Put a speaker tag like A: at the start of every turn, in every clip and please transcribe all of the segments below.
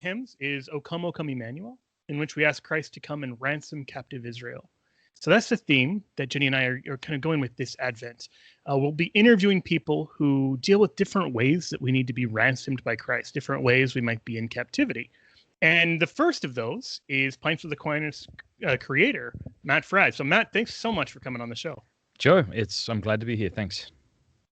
A: hymns is O Come, Emmanuel, in which we ask Christ to come and ransom captive Israel. So that's the theme that Jenny and I are kind of going with this Advent. We'll be interviewing people who deal with different ways that we need to be ransomed by Christ, different ways we might be in captivity. And the first of those is Pints with Aquinas creator, Matt Fradd. So Matt, thanks so much for coming on the show.
B: Joe, I'm glad to be here. Thanks.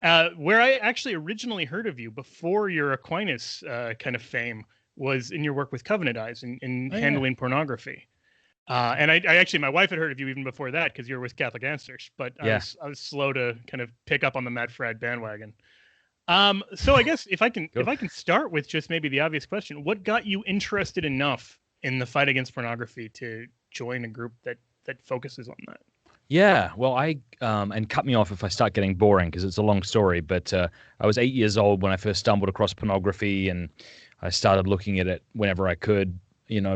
A: Where I actually originally heard of you before your Aquinas kind of fame was in your work with Covenant Eyes in handling pornography. And I actually, my wife had heard of you even before that because you were with Catholic Answers, but I was slow to kind of pick up on the Matt Fradd bandwagon. So I guess if I can start with just maybe the obvious question, what got you interested enough in the fight against pornography to join a group that focuses on that?
B: Yeah, well, and cut me off if I start getting boring because it's a long story, but I was 8 years old when I first stumbled across pornography, and I started looking at it whenever I could,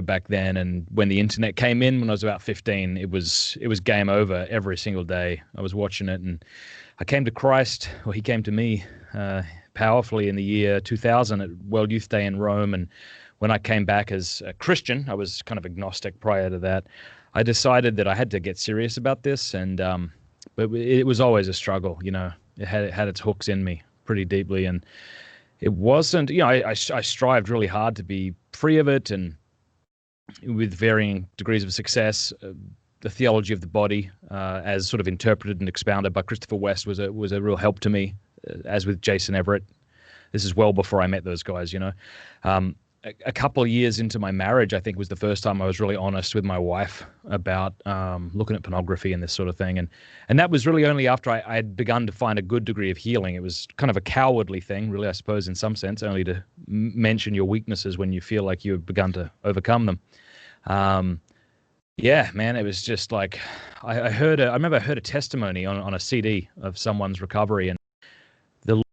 B: back then. And when the internet came in when I was about 15, it was game over every single day. I was watching it, and I came to Christ, or he came to me powerfully in the year 2000 at World Youth Day in Rome. And when I came back as a Christian, I was kind of agnostic prior to that. I decided that I had to get serious about this, and but it was always a struggle. It had its hooks in me pretty deeply, and it wasn't. I strived really hard to be free of it, and with varying degrees of success. The theology of the body, as sort of interpreted and expounded by Christopher West, was a real help to me, as with Jason Everett. This is well before I met those guys. A couple of years into my marriage, I think was the first time I was really honest with my wife about looking at pornography and this sort of thing. And that was really only after I had begun to find a good degree of healing. It was kind of a cowardly thing, really, I suppose, in some sense, only to mention your weaknesses when you feel like you've begun to overcome them. Yeah, man, it was just like I remember I heard a testimony on a CD of someone's recovery, and the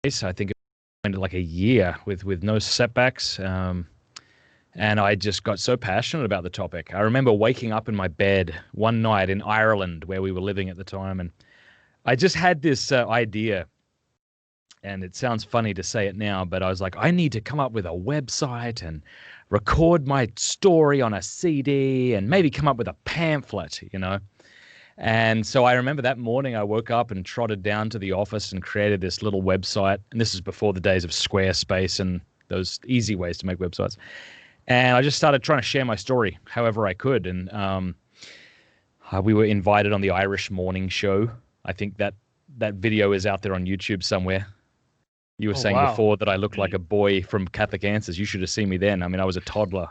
B: case, I think it went like a year with no setbacks. And I just got so passionate about the topic. I remember waking up in my bed one night in Ireland, where we were living at the time, and I just had this idea. And it sounds funny to say it now, but I was like, I need to come up with a website and record my story on a CD and maybe come up with a pamphlet, And so I remember that morning I woke up and trotted down to the office and created this little website. And this is before the days of Squarespace and those easy ways to make websites. And I just started trying to share my story however I could. And we were invited on the Irish morning show. I think that video is out there on YouTube somewhere. You were saying before that I looked like a boy from Catholic Answers. You should have seen me then. I mean, I was a toddler.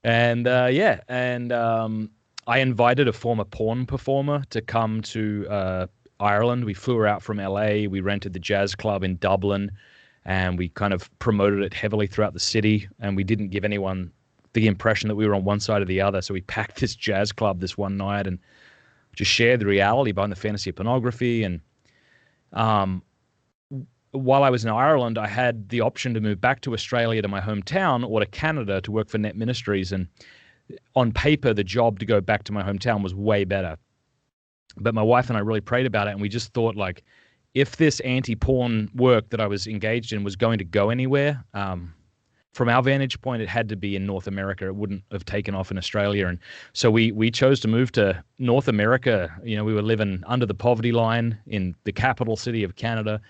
B: And I invited a former porn performer to come to Ireland. We flew her out from LA. We rented the jazz club in Dublin, and we kind of promoted it heavily throughout the city. And we didn't give anyone the impression that we were on one side or the other. So we packed this jazz club this one night and just shared the reality behind the fantasy of pornography. And while I was in Ireland, I had the option to move back to Australia, to my hometown, or to Canada to work for Net Ministries. And on paper, the job to go back to my hometown was way better. But my wife and I really prayed about it, and we just thought, like, if this anti-porn work that I was engaged in was going to go anywhere, from our vantage point, it had to be in North America. It wouldn't have taken off in Australia. And so we chose to move to North America. We were living under the poverty line in the capital city of Canada,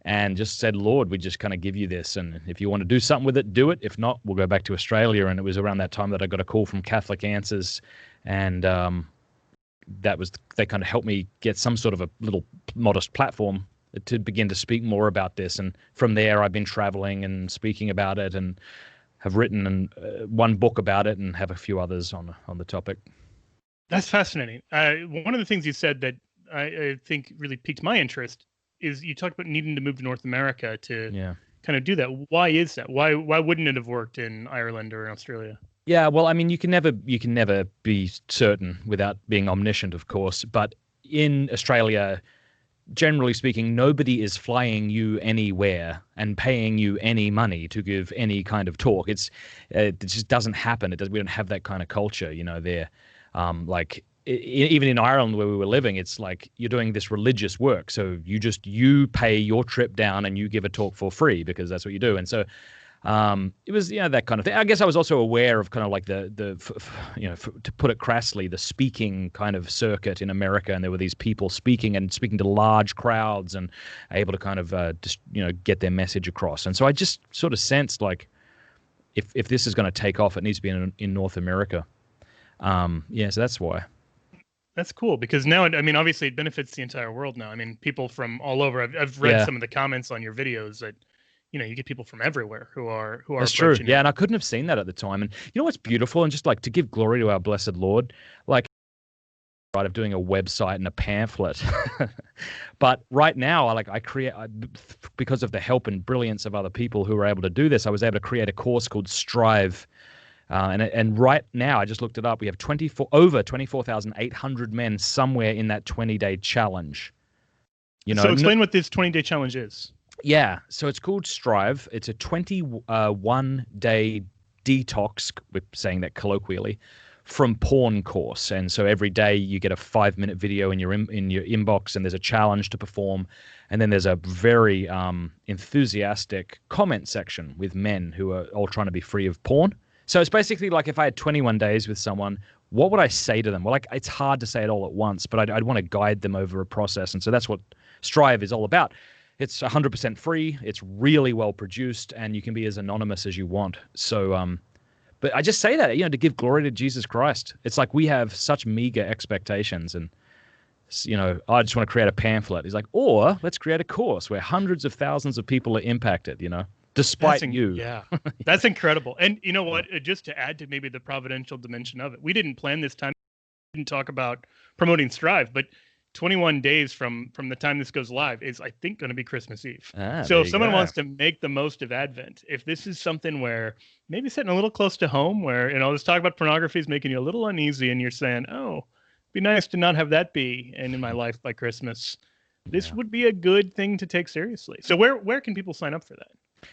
B: and just said, Lord, we just kind of give you this. And if you want to do something with it, do it. If not, we'll go back to Australia. And it was around that time that I got a call from Catholic Answers. And they kind of helped me get some sort of a little modest platform to begin to speak more about this. And from there, I've been traveling and speaking about it, and have written one book about it, and have a few others on the topic.
A: That's fascinating. One of the things you said that I think really piqued my interest is you talked about needing to move to North America to kind of do that. Why is that? Why wouldn't it have worked in Ireland or in Australia?
B: Yeah, well, I mean, you can never be certain without being omniscient, of course. But in Australia, generally speaking, nobody is flying you anywhere and paying you any money to give any kind of talk. It just doesn't happen. We don't have that kind of culture, there. even in Ireland where we were living, it's like you're doing this religious work. So you pay your trip down and you give a talk for free because that's what you do. And so it was, that kind of thing. I guess I was also aware of kind of like to put it crassly, the speaking kind of circuit in America. And there were these people speaking to large crowds and able to kind of just, get their message across. And so I just sort of sensed like, if this is going to take off, it needs to be in North America. So that's why.
A: That's cool because now, I mean, obviously it benefits the entire world now. I mean, people from all over. I've read some of the comments on your videos that, you get people from everywhere who are.
B: That's true. Yeah, and I couldn't have seen that at the time. And you know what's beautiful, and just like to give glory to our blessed Lord, like right of doing a website and a pamphlet, but right now, because of the help and brilliance of other people who were able to do this, I was able to create a course called Strive. And right now, I just looked it up. We have over 24,800 men somewhere in that 20-day challenge.
A: So explain what this 20-day challenge is.
B: Yeah, so it's called Strive. It's a 21-day detox, we're saying that colloquially, from porn course. And so every day you get a 5-minute video in your inbox, and there's a challenge to perform. And then there's a very enthusiastic comment section with men who are all trying to be free of porn. So it's basically like if I had 21 days with someone, what would I say to them? Well, like it's hard to say it all at once, but I'd want to guide them over a process. And so that's what Strive is all about. It's 100% free. It's really well produced, and you can be as anonymous as you want. So, but I just say that, to give glory to Jesus Christ. It's like we have such meager expectations, and, I just want to create a pamphlet. He's like, or let's create a course where hundreds of thousands of people are impacted, despite you.
A: Yeah, that's incredible. And you know what? Just to add to maybe the providential dimension of it, we didn't plan this time. We didn't talk about promoting Strive, but 21 days from the time this goes live is, I think, going to be Christmas Eve. So if someone wants to make the most of Advent, if this is something where maybe sitting a little close to home, where, this talk about pornography is making you a little uneasy and you're saying, oh, it'd be nice to not have that be in my life by Christmas, this would be a good thing to take seriously. So where can people sign up for that?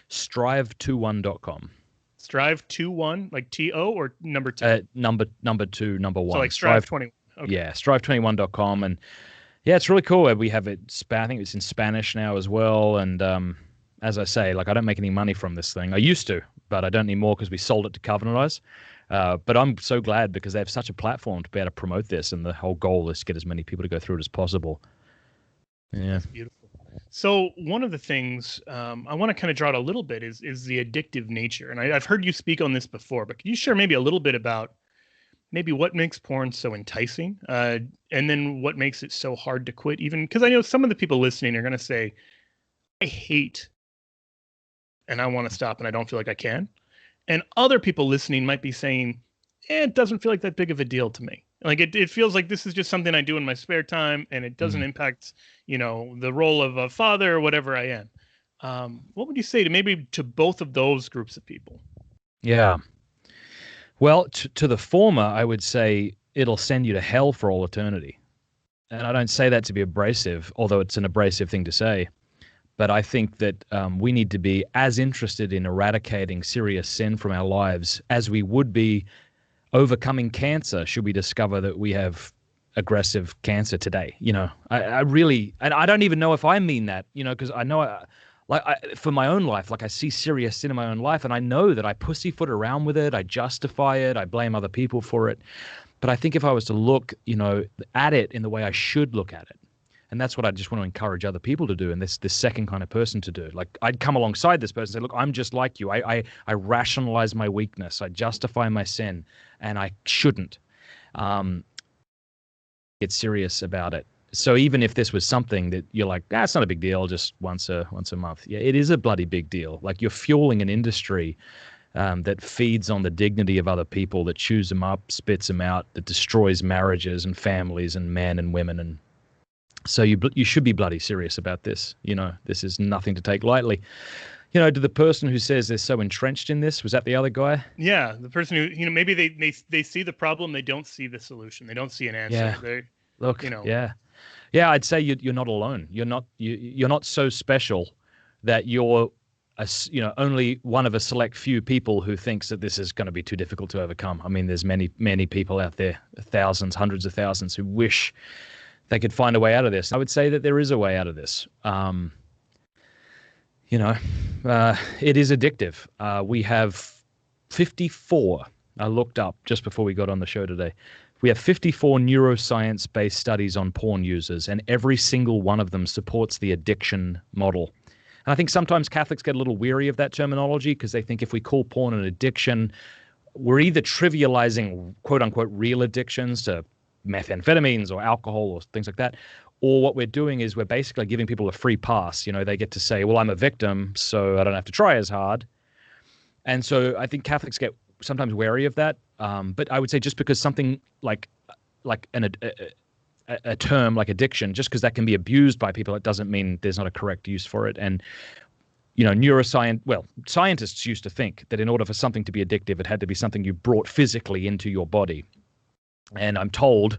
B: Strive21.com.
A: Strive21, like TO or number 2?
B: Number 2, number 1.
A: So like Strive21. Okay.
B: Yeah, Strive21.com. And yeah, it's really cool. We have it, I think it's in Spanish now as well. And as I say, like I don't make any money from this thing. I used to, but I don't anymore because we sold it to Covenant. But I'm so glad because they have such a platform to be able to promote this. And the whole goal is to get as many people to go through it as possible. Yeah.
A: That's beautiful. So one of the things I want to kind of draw out a little bit is the addictive nature. And I've heard you speak on this before, but can you share maybe a little bit about maybe what makes porn so enticing and then what makes it so hard to quit? Even because I know some of the people listening are going to say, I hate and I want to stop and I don't feel like I can. And other people listening might be saying, it doesn't feel like that big of a deal to me. Like it feels like this is just something I do in my spare time and it doesn't impact, the role of a father or whatever I am. What would you say to both of those groups of people?
B: Yeah. Well, to the former, I would say it'll send you to hell for all eternity. And I don't say that to be abrasive, although it's an abrasive thing to say. But I think that we need to be as interested in eradicating serious sin from our lives as we would be overcoming cancer should we discover that we have aggressive cancer today. I really, and I don't even know if I mean that, because I know for my own life, like I see serious sin in my own life and I know that I pussyfoot around with it. I justify it. I blame other people for it. But I think if I was to look, at it in the way I should look at it, and that's what I just want to encourage other people to do, and this second kind of person to do. Like I'd come alongside this person and say, look, I'm just like you. I rationalize my weakness. I justify my sin, and I shouldn't get serious about it. So even if this was something that you're like, it's not a big deal, just once a month. Yeah, it is a bloody big deal. Like you're fueling an industry that feeds on the dignity of other people, that chews them up, spits them out, that destroys marriages and families and men and women. And so you should be bloody serious about this. This is nothing to take lightly. To the person who says they're so entrenched in this, was that the other guy?
A: Yeah, the person who, maybe they see the problem, they don't see the solution, they don't see an answer.
B: Yeah. Look, yeah, I'd say you're not alone. You're not so special that you're only one of a select few people who thinks that this is going to be too difficult to overcome. I mean, there's many people out there, thousands, hundreds of thousands, who wish they could find a way out of this. I would say that there is a way out of this. It is addictive. We have 54. I looked up just before we got on the show today. We have 54 neuroscience-based studies on porn users, and every single one of them supports the addiction model. And I think sometimes Catholics get a little weary of that terminology because they think if we call porn an addiction, we're either trivializing quote-unquote real addictions to methamphetamines or alcohol or things like that, or what we're doing is we're basically giving people a free pass. They get to say, well, I'm a victim, so I don't have to try as hard. And so I think Catholics get sometimes wary of that. But I would say just because something like a term like addiction, just because that can be abused by people, it doesn't mean there's not a correct use for it. And, scientists used to think that in order for something to be addictive, it had to be something you brought physically into your body. And I'm told,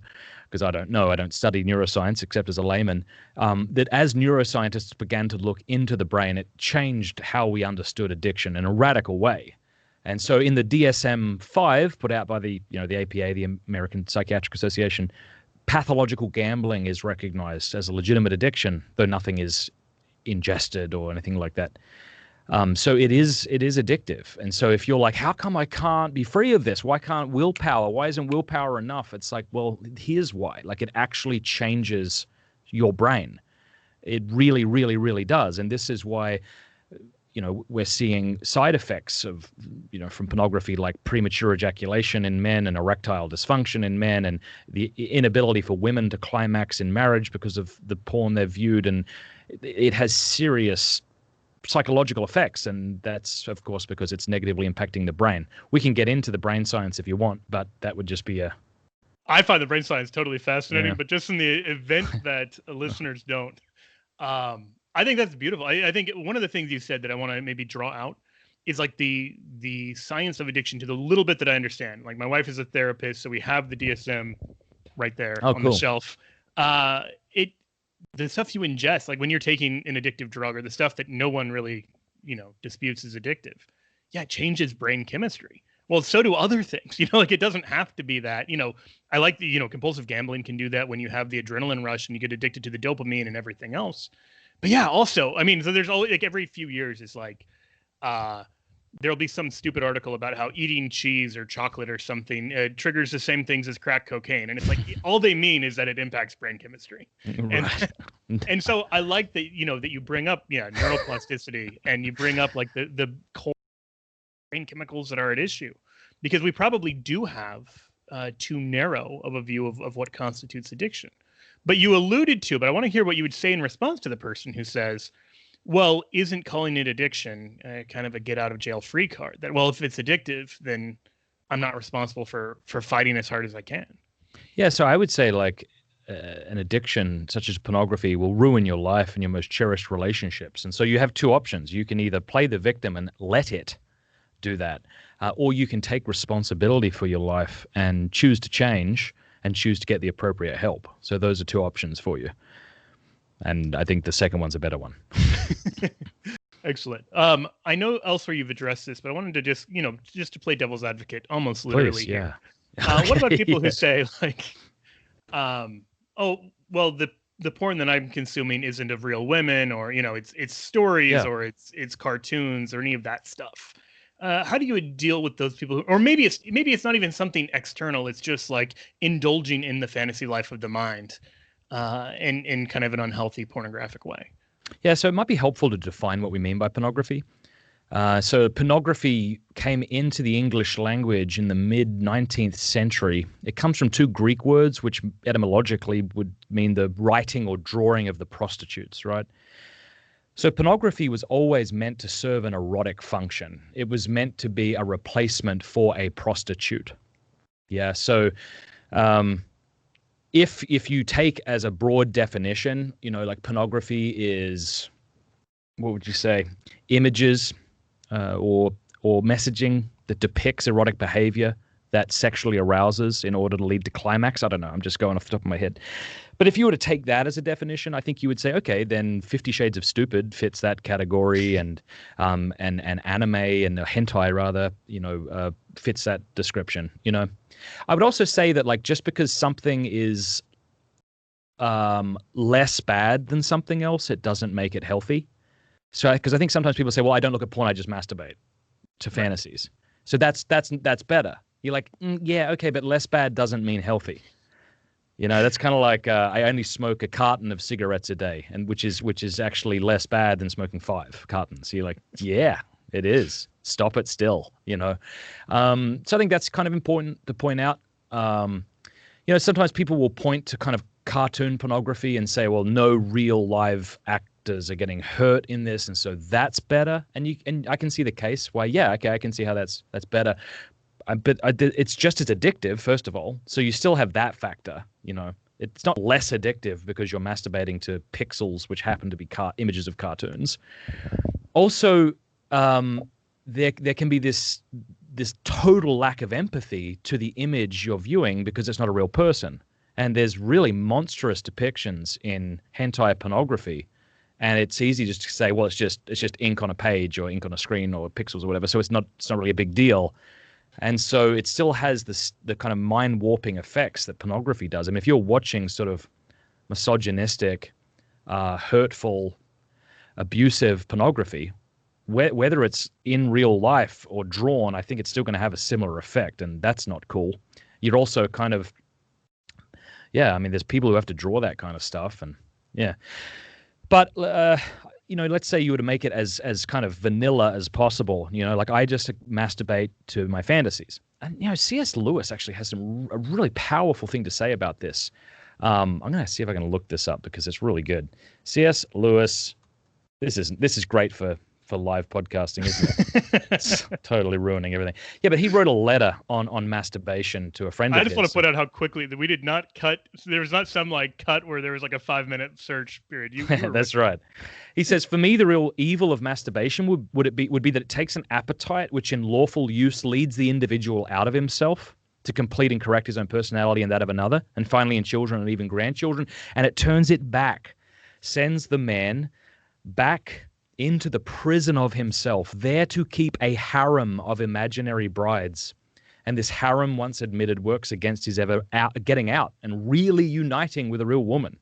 B: because I don't study neuroscience except as a layman, that as neuroscientists began to look into the brain, it changed how we understood addiction in a radical way. And so in the DSM-5 put out by the APA, the American Psychiatric Association, pathological gambling is recognized as a legitimate addiction, though nothing is ingested or anything like that. So it is addictive. And so if you're like, how come I can't be free of this? Why can't willpower? Why isn't willpower enough? It's like, well, here's why. Like, it actually changes your brain. It really, really, really does. And this is why, we're seeing side effects of, from pornography, like premature ejaculation in men and erectile dysfunction in men and the inability for women to climax in marriage because of the porn they've viewed. And it has serious psychological effects, and that's of course because it's negatively impacting the brain. We can get into the brain science if you want, but that would just be
A: I find the brain science totally fascinating, but just in the event that listeners don't, I think that's beautiful. I think one of the things you said that I want to maybe draw out is like the science of addiction to the little bit that I understand. Like, my wife is a therapist, so we have the DSM right there on the shelf. The stuff you ingest, like when you're taking an addictive drug or the stuff that no one really, disputes is addictive. Yeah, it changes brain chemistry. Well, so do other things, like it doesn't have to be that, I like the, compulsive gambling can do that when you have the adrenaline rush and you get addicted to the dopamine and everything else. But yeah, also, I mean, so there's always like every few years it's like, there'll be some stupid article about how eating cheese or chocolate or something triggers the same things as crack cocaine. And it's like, all they mean is that it impacts brain chemistry. Right. And so I like that, that you bring up, neuroplasticity and you bring up like the core brain chemicals that are at issue, because we probably do have too narrow of a view of what constitutes addiction. But you alluded to, but I want to hear what you would say in response to the person who says, well, isn't calling it addiction kind of a get out of jail free card? That, well, if it's addictive, then I'm not responsible for fighting as hard as I can.
B: Yeah, so I would say like an addiction such as pornography will ruin your life and your most cherished relationships. And so you have two options. You can either play the victim and let it do that, or you can take responsibility for your life and choose to change and choose to get the appropriate help. So those are two options for you. And I think the second one's a better one.
A: Excellent. I know elsewhere you've addressed this, but I wanted to just, just to play devil's advocate, almost literally.
B: Please, yeah.
A: What about people who say like, oh, well, the porn that I'm consuming isn't of real women, or, it's stories or it's cartoons or any of that stuff. How do you deal with those people or maybe it's not even something external. It's just like indulging in the fantasy life of the mind, in kind of an unhealthy pornographic way.
B: Yeah, so it might be helpful to define what we mean by pornography. So pornography came into the English language in the mid-19th century. It comes from two Greek words, which etymologically would mean the writing or drawing of the prostitutes, right? So pornography was always meant to serve an erotic function. It was meant to be a replacement for a prostitute. Yeah, so if you take as a broad definition, like pornography is, what would you say, images or messaging that depicts erotic behavior that sexually arouses in order to lead to climax. I don't know. I'm just going off the top of my head. But if you were to take that as a definition, I think you would say, okay, then 50 Shades of Stupid fits that category, and anime and hentai rather, fits that description. I would also say that like just because something is less bad than something else, it doesn't make it healthy. So because I think sometimes people say, well, I don't look at porn, I just masturbate to fantasies. So that's better. You're like, yeah, okay, but less bad doesn't mean healthy. That's kind of like I only smoke a carton of cigarettes a day, and which is actually less bad than smoking 5 cartons. You're like, yeah, it is. Stop it still. So I think that's kind of important to point out. Sometimes people will point to kind of cartoon pornography and say, well, no real live actors are getting hurt in this, and so that's better. And I can see the case why, yeah, okay, I can see how that's better. But it's just as addictive, first of all. So you still have that factor, It's not less addictive because you're masturbating to pixels, which happen to be images of cartoons. Also, there can be this total lack of empathy to the image you're viewing because it's not a real person. And there's really monstrous depictions in hentai pornography. And it's easy just to say, well, it's just ink on a page or ink on a screen or pixels or whatever. So it's not really a big deal. And so it still has the kind of mind warping effects that pornography does. I mean, if you're watching sort of misogynistic, hurtful, abusive pornography, whether it's in real life or drawn, I think it's still going to have a similar effect. And that's not cool. You're also kind of, yeah, I mean, there's people who have to draw that kind of stuff. And yeah. But let's say you were to make it as kind of vanilla as possible. Like I just masturbate to my fantasies. And C.S. Lewis actually has a really powerful thing to say about this. I'm going to see if I can look this up because it's really good. C.S. Lewis. This is great for live podcasting, isn't it? It's totally ruining everything. Yeah, but he wrote a letter on masturbation to a friend of his.
A: I just want to put out how quickly that we did not cut. There was not some like cut where there was like a 5-minute search period.
B: That's right. He says, for me, the real evil of masturbation would be that it takes an appetite which in lawful use leads the individual out of himself to complete and correct his own personality and that of another, and finally in children and even grandchildren, and it turns it back, sends the man back into the prison of himself, there to keep a harem of imaginary brides. And this harem, once admitted, works against his ever getting out and really uniting with a real woman.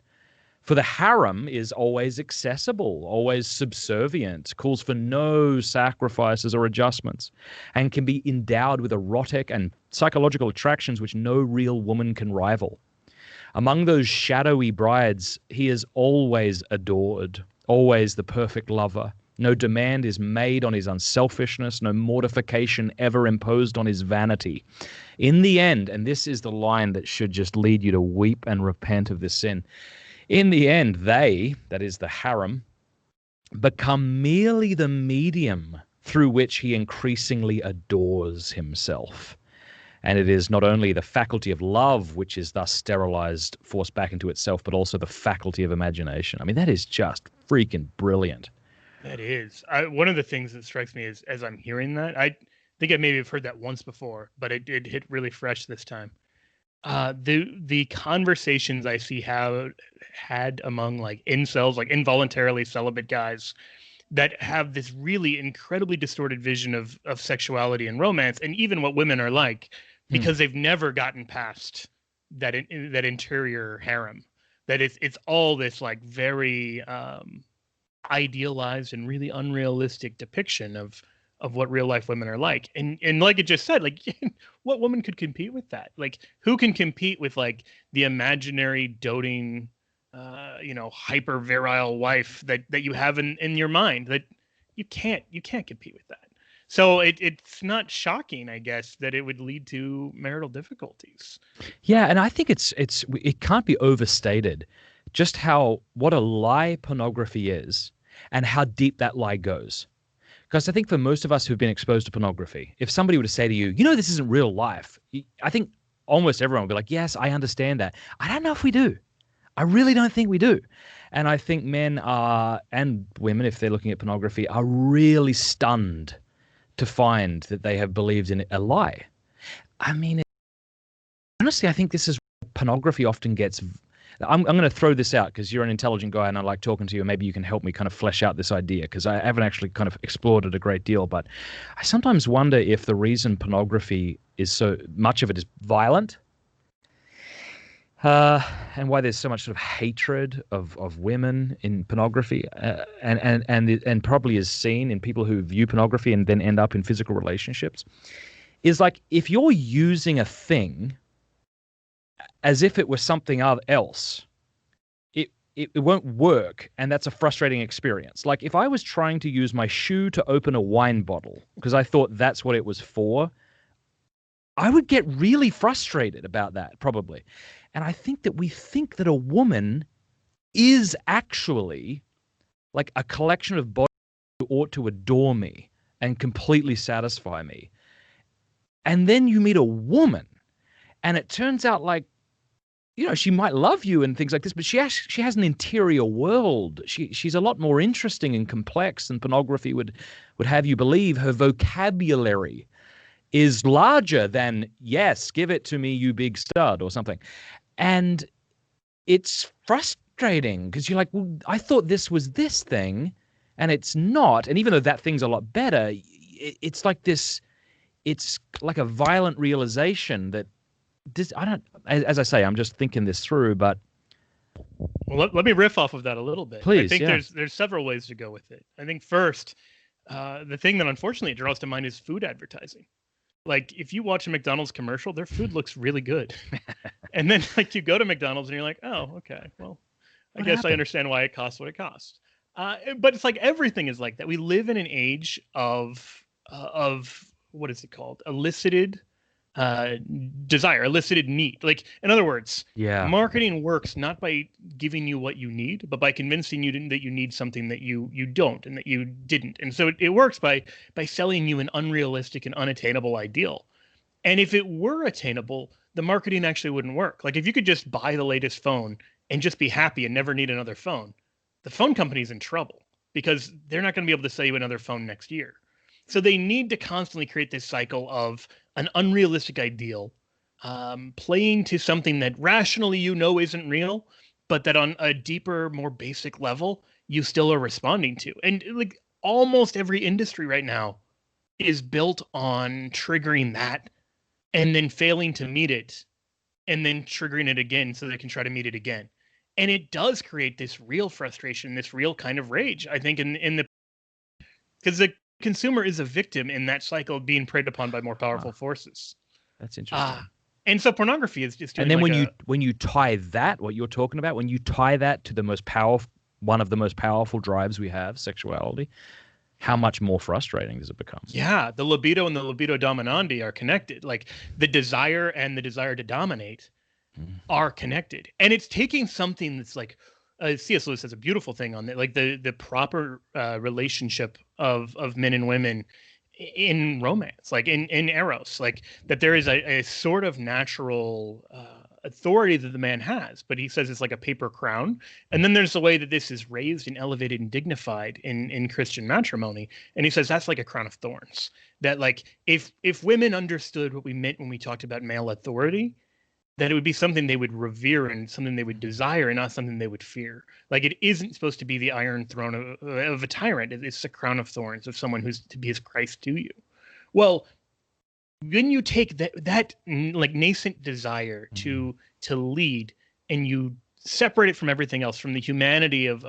B: For the harem is always accessible, always subservient, calls for no sacrifices or adjustments, and can be endowed with erotic and psychological attractions which no real woman can rival. Among those shadowy brides, he is always adored, always the perfect lover. No demand is made on his unselfishness, no mortification ever imposed on his vanity. In the end, and this is the line that should just lead you to weep and repent of this sin, in the end, they, that is the harem, become merely the medium through which he increasingly adores himself. And it is not only the faculty of love which is thus sterilized, forced back into itself, but also the faculty of imagination. I mean, that is just freaking brilliant.
A: That is. One of the things that strikes me is, as I'm hearing that, I think I maybe have heard that once before, but it hit really fresh this time. The conversations I see had among like incels, like involuntarily celibate guys that have this really incredibly distorted vision of sexuality and romance and even what women are like, because they've never gotten past that interior harem. That it's all this like very idealized and really unrealistic depiction of what real life women are like. And like it just said, like what woman could compete with that? Like who can compete with like the imaginary doting hyper virile wife that you have in your mind? That you can't compete with that. So it's not shocking, I guess, that it would lead to marital difficulties.
B: Yeah, and I think it can't be overstated just what a lie pornography is and how deep that lie goes. Because I think for most of us who've been exposed to pornography, if somebody were to say to you, this isn't real life, I think almost everyone would be like, yes, I understand that. I don't know if we do. I really don't think we do. And I think men and women, if they're looking at pornography, are really stunned to find that they have believed in a lie. I mean, honestly, I think this is where pornography often gets. I'm going to throw this out because you're an intelligent guy and I like talking to you. Maybe you can help me kind of flesh out this idea because I haven't actually kind of explored it a great deal. But I sometimes wonder if the reason pornography is so much of it is violent, and why there's so much sort of hatred of women in pornography, and probably is seen in people who view pornography and then end up in physical relationships, is like if you're using a thing as if it was something else, it won't work, and that's a frustrating experience. Like if I was trying to use my shoe to open a wine bottle because I thought that's what it was for, I would get really frustrated about that, probably. And I think that we think that a woman is actually like a collection of bodies who ought to adore me and completely satisfy me. And then you meet a woman, and it turns out like, you know, she might love you and things like this, but she has an interior world. She's a lot more interesting and complex than pornography would have you believe. Her vocabulary is larger than, yes, give it to me, you big stud, or something. And it's frustrating because you're like, well, I thought this was this thing, and it's not. And even though that thing's a lot better, it's like this, it's like a violent realization that this, I don't, as I say, I'm just thinking this through, but.
A: Well, let me riff off of that a little bit.
B: Please,
A: I think there's several ways to go with it. I think first, the thing that unfortunately draws to mind is food advertising. Like if you watch a McDonald's commercial, their food looks really good. And then like you go to McDonald's and you're like, oh, okay, well, I guess I understand why it costs what it costs. But it's like everything is like that. We live in an age of what is it called? Elicited desire, elicited need. Like in other words, marketing works not by giving you what you need, but by convincing you that you need something that you don't and that you didn't. And so it works by selling you an unrealistic and unattainable ideal. And if it were attainable, the marketing actually wouldn't work. Like if you could just buy the latest phone and just be happy and never need another phone, the phone company's in trouble because they're not going to be able to sell you another phone next year. So they need to constantly create this cycle of an unrealistic ideal, playing to something that rationally you know isn't real, but that on a deeper, more basic level, you still are responding to. And like almost every industry right now is built on triggering that and then failing to meet it and then triggering it again so they can try to meet it again. And it does create this real frustration, this real kind of rage, I think, in the, because the consumer is a victim in that cycle of being preyed upon by more powerful forces.
B: That's interesting.
A: And so pornography is just doing.
B: And then when you tie that, what you're talking about, when you tie that to the most powerful, one of the most powerful drives we have, sexuality, how much more frustrating does it become?
A: Yeah, the libido and the libido dominandi are connected. Like the desire and the desire to dominate are connected, and it's taking something that's like. C.S. Lewis has a beautiful thing on that, like the proper relationship of men and women in romance, like in eros, like that there is a sort of natural authority that the man has, but he says it's like a paper crown. And then there's the way that this is raised and elevated and dignified in Christian matrimony. And he says that's like a crown of thorns. That like if women understood what we meant when we talked about male authority, that it would be something they would revere and something they would desire and not something they would fear. Like it isn't supposed to be the iron throne of a tyrant. It's a crown of thorns of someone who's to be as Christ to you. Well, when you take that like nascent desire to lead and you separate it from everything else, from the humanity of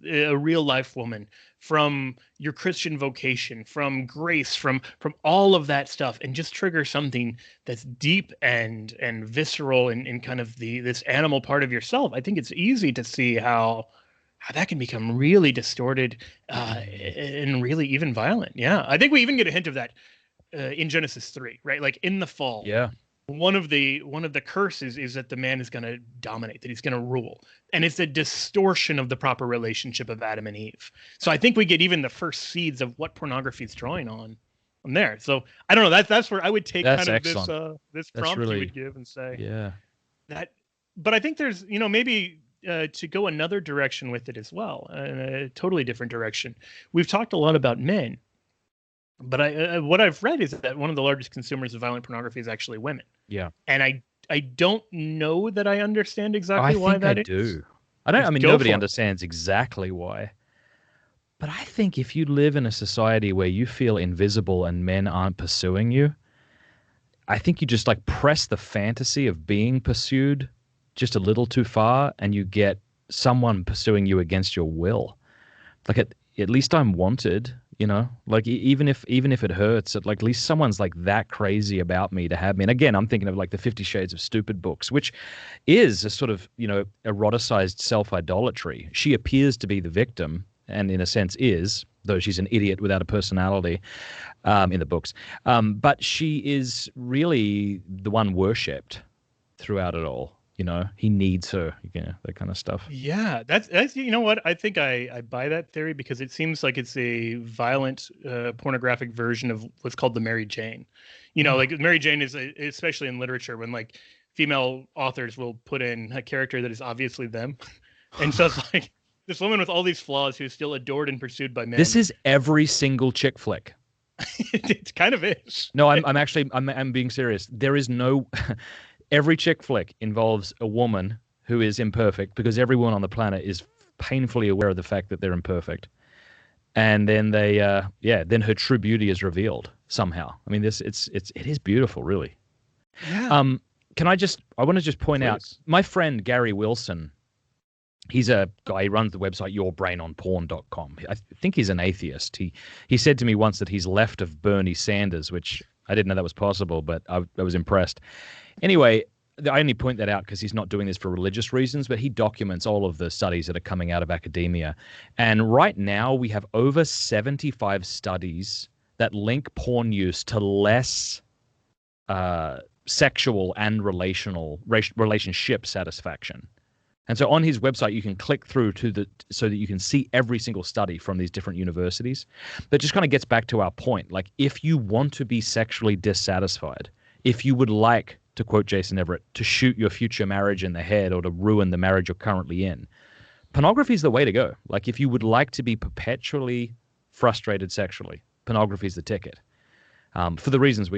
A: a real life woman, from your Christian vocation, from grace, from all of that stuff, and just trigger something that's deep and visceral and kind of this animal part of yourself, I think it's easy to see how that can become really distorted and really even violent. Yeah, I think we even get a hint of that in Genesis 3, right? Like in the fall.
B: Yeah.
A: One of the curses is that the man is going to dominate, that he's going to rule. And it's a distortion of the proper relationship of Adam and Eve. So I think we get even the first seeds of what pornography is drawing on there. So I don't know, that's where I would take kind of this prompt you would give and say that. But I think there's, maybe to go another direction with it as well, a totally different direction. We've talked a lot about men. But what I've read is that one of the largest consumers of violent pornography is actually women.
B: Yeah.
A: And I I don't know that I understand
B: I
A: exactly why
B: think I
A: that is.
B: do. I mean,
A: Go
B: nobody
A: for it.
B: understands exactly why. But I think if you live in a society where you feel invisible and men aren't pursuing you, I think you just like press the fantasy of being pursued just a little too far and you get someone pursuing you against your will. Like at least I'm wanted, you know, like even if it hurts, like at least someone's like that crazy about me to have me. And again, I'm thinking of like the 50 Shades of Stupid books, which is a sort of, you know, eroticized self-idolatry. She appears to be the victim and in a sense is, though she's an idiot without a personality in the books. But she is really the one worshipped throughout it all. You know, he needs her, you know, that kind of stuff.
A: Yeah, that's you know what? I think I buy that theory because it seems like it's a violent pornographic version of what's called the Mary Jane. You know, like Mary Jane is especially in literature when like female authors will put in a character that is obviously them. And so it's like this woman with all these flaws who's still adored and pursued by men.
B: This is every single chick flick.
A: It kind of is.
B: No, I'm actually I'm being serious. There is no every chick flick involves a woman who is imperfect because everyone on the planet is painfully aware of the fact that they're imperfect. And then then her true beauty is revealed somehow. I mean, it is beautiful, really.
A: Yeah.
B: I want to just point out
A: Please.
B: my friend Gary Wilson. He's a guy, he runs the website yourbrainonporn.com. I think he's an atheist. He said to me once that he's left of Bernie Sanders, which I didn't know that was possible, but I was impressed. Anyway, I only point that out because he's not doing this for religious reasons, but he documents all of the studies that are coming out of academia. And right now we have over 75 studies that link porn use to less sexual and relationship satisfaction. And so on his website, you can click through so that you can see every single study from these different universities. That just kind of gets back to our point. Like, if you want to be sexually dissatisfied, if you would like, to quote Jason Everett, to shoot your future marriage in the head or to ruin the marriage you're currently in, pornography is the way to go. Like, if you would like to be perpetually frustrated sexually, pornography is the ticket. For the reasons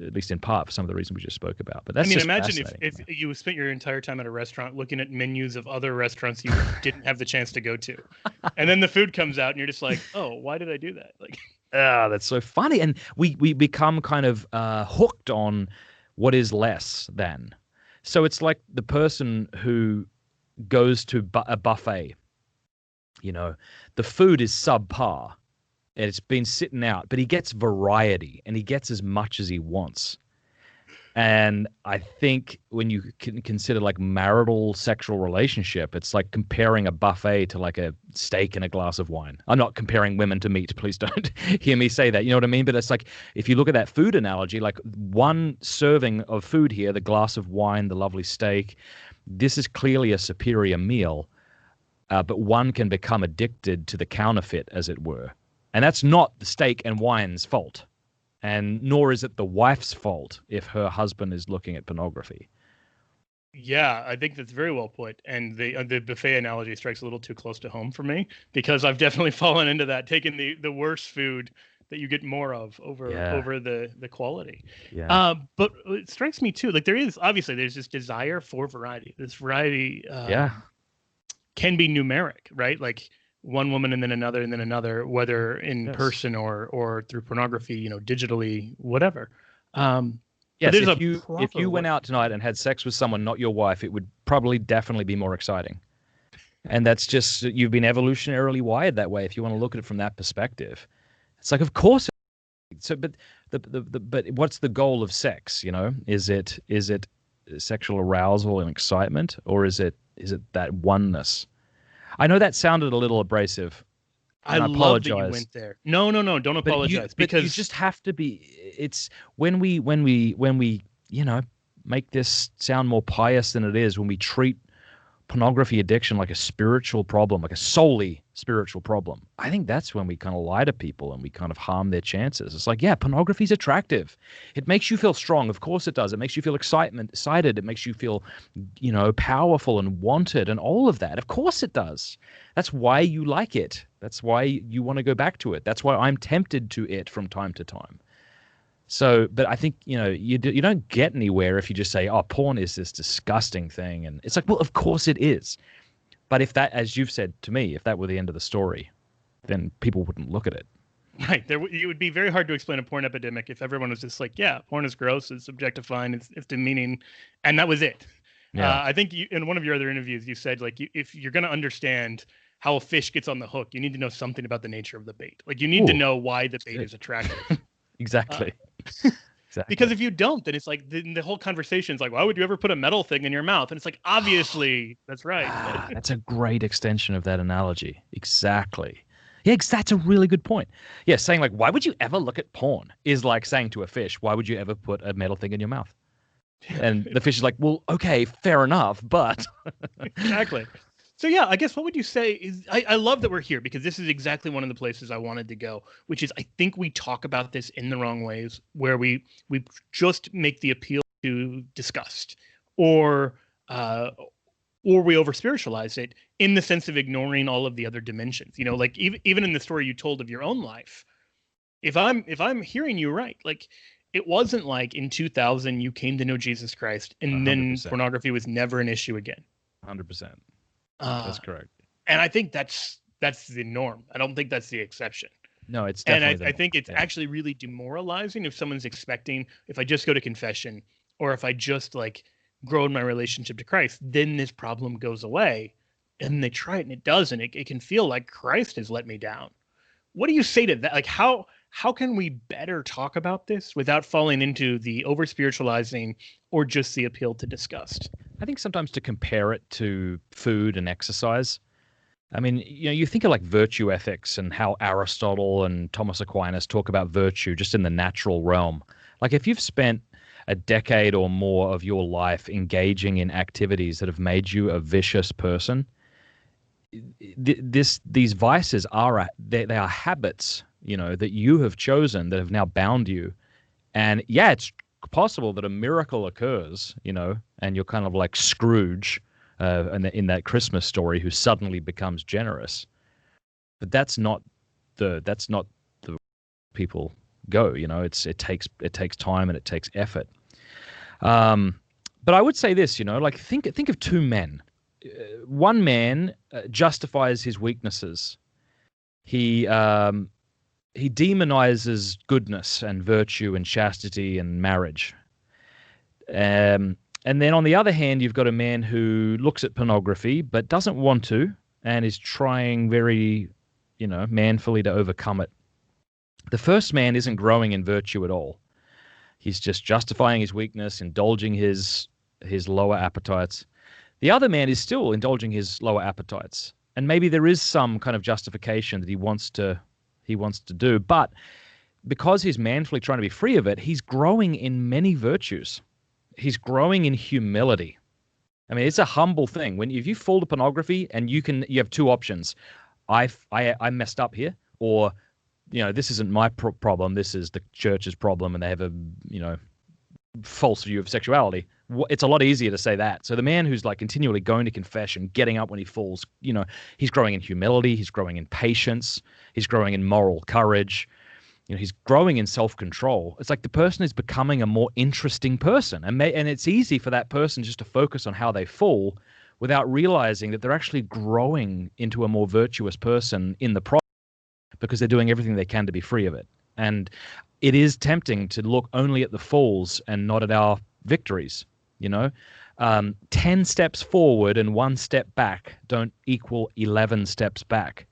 B: at least in part, for some of the reasons we just spoke about. But that's
A: imagine if you spent your entire time at a restaurant looking at menus of other restaurants you didn't have the chance to go to, and then the food comes out and you're just like, oh, why did I do that? Like,
B: that's so funny. And we become kind of hooked on what is less than. So it's like the person who goes to a buffet, you know, the food is subpar. It's been sitting out, but he gets variety and he gets as much as he wants. And I think when you can consider like marital sexual relationship, it's like comparing a buffet to like a steak and a glass of wine. I'm not comparing women to meat. Please don't hear me say that. You know what I mean? But it's like, if you look at that food analogy, like one serving of food here, the glass of wine, the lovely steak, this is clearly a superior meal. But one can become addicted to the counterfeit, as it were. And that's not the steak and wine's fault. And nor is it the wife's fault if her husband is looking at pornography.
A: Yeah, I think that's very well put. And the buffet analogy strikes a little too close to home for me because I've definitely fallen into that, taking the worst food that you get more of over the quality.
B: Yeah.
A: But it strikes me too, like there's this desire for variety. This variety can be numeric, right? Like one woman and then another, whether in person or through pornography, you know, digitally, whatever.
B: Yes, if you went out tonight and had sex with someone not your wife, it would probably definitely be more exciting. And that's just, you've been evolutionarily wired that way. If you want to look at it from that perspective, it's like, of course. So, but but what's the goal of sex? You know, is it sexual arousal and excitement, or is it that oneness? I know that sounded a little abrasive.
A: I love that you went there. No, don't apologize. Because
B: you just have to be. It's when we you know, make this sound more pious than it is, when we treat pornography addiction like a spiritual problem, like a solely spiritual problem. I think that's when we kind of lie to people and we kind of harm their chances. It's like, yeah, pornography is attractive. It makes you feel strong. Of course it does. It makes you feel excited. It makes you feel, you know, powerful and wanted and all of that. Of course it does. That's why you like it. That's why you want to go back to it. That's why I'm tempted to it from time to time. So, but I think, you don't get anywhere if you just say, oh, porn is this disgusting thing. And it's like, well, of course it is. But if that, as you've said to me, if that were the end of the story, then people wouldn't look at it.
A: Right. It would be very hard to explain a porn epidemic if everyone was just like, yeah, porn is gross, it's objectifying, it's demeaning, and that was it.
B: Yeah.
A: I think in one of your other interviews, you said, like, if you're going to understand how a fish gets on the hook, you need to know something about the nature of the bait. Like, you need to know why the bait is attractive.
B: Exactly. Exactly.
A: Because if you don't, then it's like the whole conversation is like, why would you ever put a metal thing in your mouth? And it's like, obviously, that's right.
B: That's a great extension of that analogy. Exactly. Yeah, that's a really good point. Yeah, saying like, why would you ever look at porn is like saying to a fish, why would you ever put a metal thing in your mouth? And the fish is like, well, okay, fair enough, but...
A: Exactly. So yeah, I guess what would you say is, I love that we're here because this is exactly one of the places I wanted to go, which is I think we talk about this in the wrong ways, where we just make the appeal to disgust, or we over spiritualize it in the sense of ignoring all of the other dimensions. Like even in the story you told of your own life, if I'm hearing you right, like it wasn't like in 2000 you came to know Jesus Christ and 100%. Then pornography was never an issue again.
B: 100%. That's correct.
A: And I think that's the norm. I don't think that's the exception.
B: No, it's definitely.
A: And I think it's actually really demoralizing if someone's expecting, if I just go to confession or if I just like grow in my relationship to Christ, then this problem goes away. And they try it and it doesn't. It can feel like Christ has let me down. What do you say to that? Like how can we better talk about this without falling into the over spiritualizing or just the appeal to disgust?
B: I think sometimes to compare it to food and exercise. I mean, you think of like virtue ethics and how Aristotle and Thomas Aquinas talk about virtue just in the natural realm. Like if you've spent a decade or more of your life engaging in activities that have made you a vicious person, these vices are they are habits, that you have chosen that have now bound you. And yeah, it's possible that a miracle occurs, and you're kind of like Scrooge in that Christmas story who suddenly becomes generous. But that's not the people go, it takes time and it takes effort. But I would say this, like think of two men. One man justifies his weaknesses. He demonizes goodness and virtue and chastity and marriage. And then on the other hand, you've got a man who looks at pornography but doesn't want to and is trying very, manfully to overcome it. The first man isn't growing in virtue at all. He's just justifying his weakness, indulging his lower appetites. The other man is still indulging his lower appetites. And maybe there is some kind of justification that he wants to do, but because he's manfully trying to be free of it, he's growing in many virtues. He's growing in humility. I mean, it's a humble thing. If you fall to pornography and you have two options. I messed up here, or, this isn't my problem. This is the church's problem, and they have a, false view of sexuality. It's a lot easier to say that. So the man who's like continually going to confession, getting up when he falls, he's growing in humility, he's growing in patience, he's growing in moral courage, he's growing in self-control. It's like the person is becoming a more interesting person, and it's easy for that person just to focus on how they fall without realizing that they're actually growing into a more virtuous person in the process because they're doing everything they can to be free of it. And it is tempting to look only at the falls and not at our victories. 10 steps forward and 1 step back don't equal 11 steps back.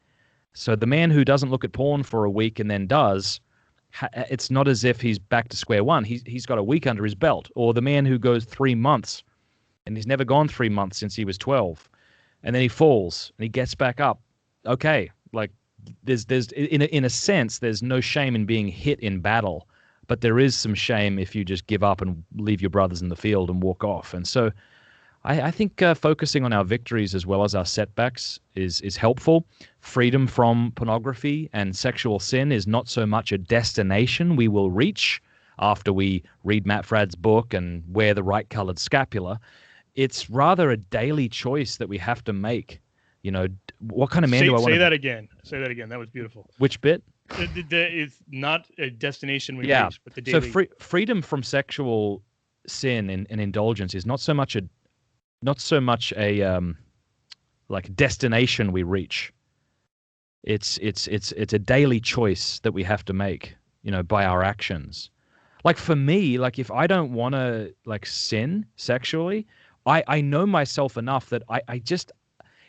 B: So the man who doesn't look at porn for a week and then does, it's not as if he's back to square one. He's got a week under his belt. Or the man who goes 3 months and he's never gone 3 months since he was 12, and then he falls and he gets back up. Okay, like there's in a sense there's no shame in being hit in battle. But there is some shame if you just give up and leave your brothers in the field and walk off. And so I think focusing on our victories as well as our setbacks is helpful. Freedom from pornography and sexual sin is not so much a destination we will reach after we read Matt Fradd's book and wear the right colored scapula. It's rather a daily choice that we have to make. What kind of man do I want to be?
A: Say that again. Say that again. That was beautiful.
B: Which bit?
A: It's not a destination we
B: Yeah.
A: reach, but the
B: So
A: daily.
B: freedom from sexual sin and indulgence is not so much a like destination we reach. It's a daily choice that we have to make, by our actions. Like for me, like if I don't want to like sin sexually, I know myself enough that I just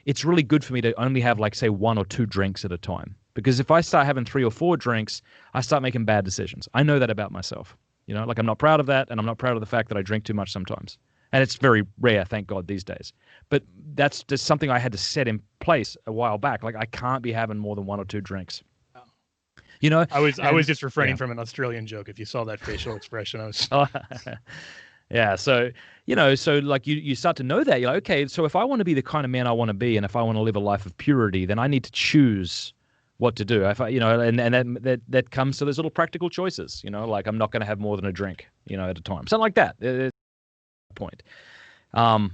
B: it's really good for me to only have like say 1 or 2 drinks at a time. Because if I start having 3 or 4 drinks, I start making bad decisions. I know that about myself. Like I'm not proud of that, and I'm not proud of the fact that I drink too much sometimes. And it's very rare, thank God, these days. But that's just something I had to set in place a while back. Like I can't be having more than 1 or 2 drinks. You know,
A: I was
B: and
A: just refraining
B: yeah.
A: from an Australian joke. If you saw that facial expression, I was.
B: Yeah, so so like you start to know that you're like, okay, so if I want to be the kind of man I want to be, and if I want to live a life of purity, then I need to choose what to do. If I, and that comes to those little practical choices, like I'm not going to have more than a drink, at a time, something like that. Point. Yeah,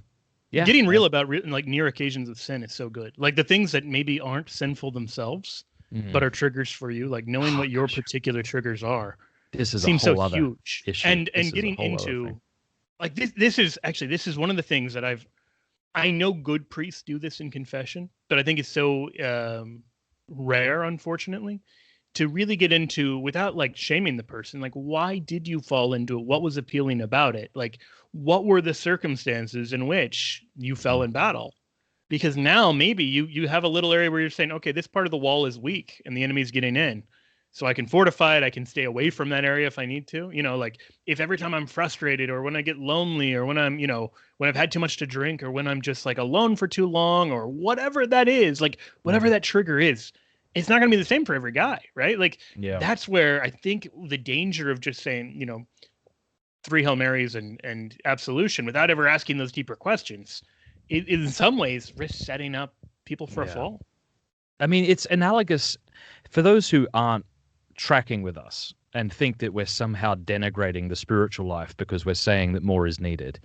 A: Getting real about like near occasions of sin is so good. Like the things that maybe aren't sinful themselves, but
B: mm.
A: are triggers for you. Like knowing
B: Oh
A: what your
B: gosh,
A: particular triggers are
B: this is a
A: seems so
B: whole other
A: huge.
B: issue.
A: And
B: This is a
A: getting
B: whole other
A: into
B: thing.
A: like this is one of the things that I know good priests do this in confession, but I think it's so rare, unfortunately, to really get into without like shaming the person. Like, why did you fall into it? What was appealing about it? Like, what were the circumstances in which you fell
B: Mm.
A: in battle? Because now maybe you have a little area where you're saying, okay, this part of the wall is weak and the enemy's getting in. So I can fortify it. I can stay away from that area if I need to. Like if every time I'm frustrated or when I get lonely or when when I've had too much to drink or when I'm just like alone for too long or whatever that is, like whatever
B: Mm.
A: that trigger is, it's not going to be the same for every guy, right? Like
B: Yeah.
A: that's where I think the danger of just saying, three Hail Marys and absolution without ever asking those deeper questions, it in some ways risks setting up people for a
B: Yeah.
A: fall.
B: I mean, it's analogous for those who aren't tracking with us and think that we're somehow denigrating the spiritual life because we're saying that more is needed.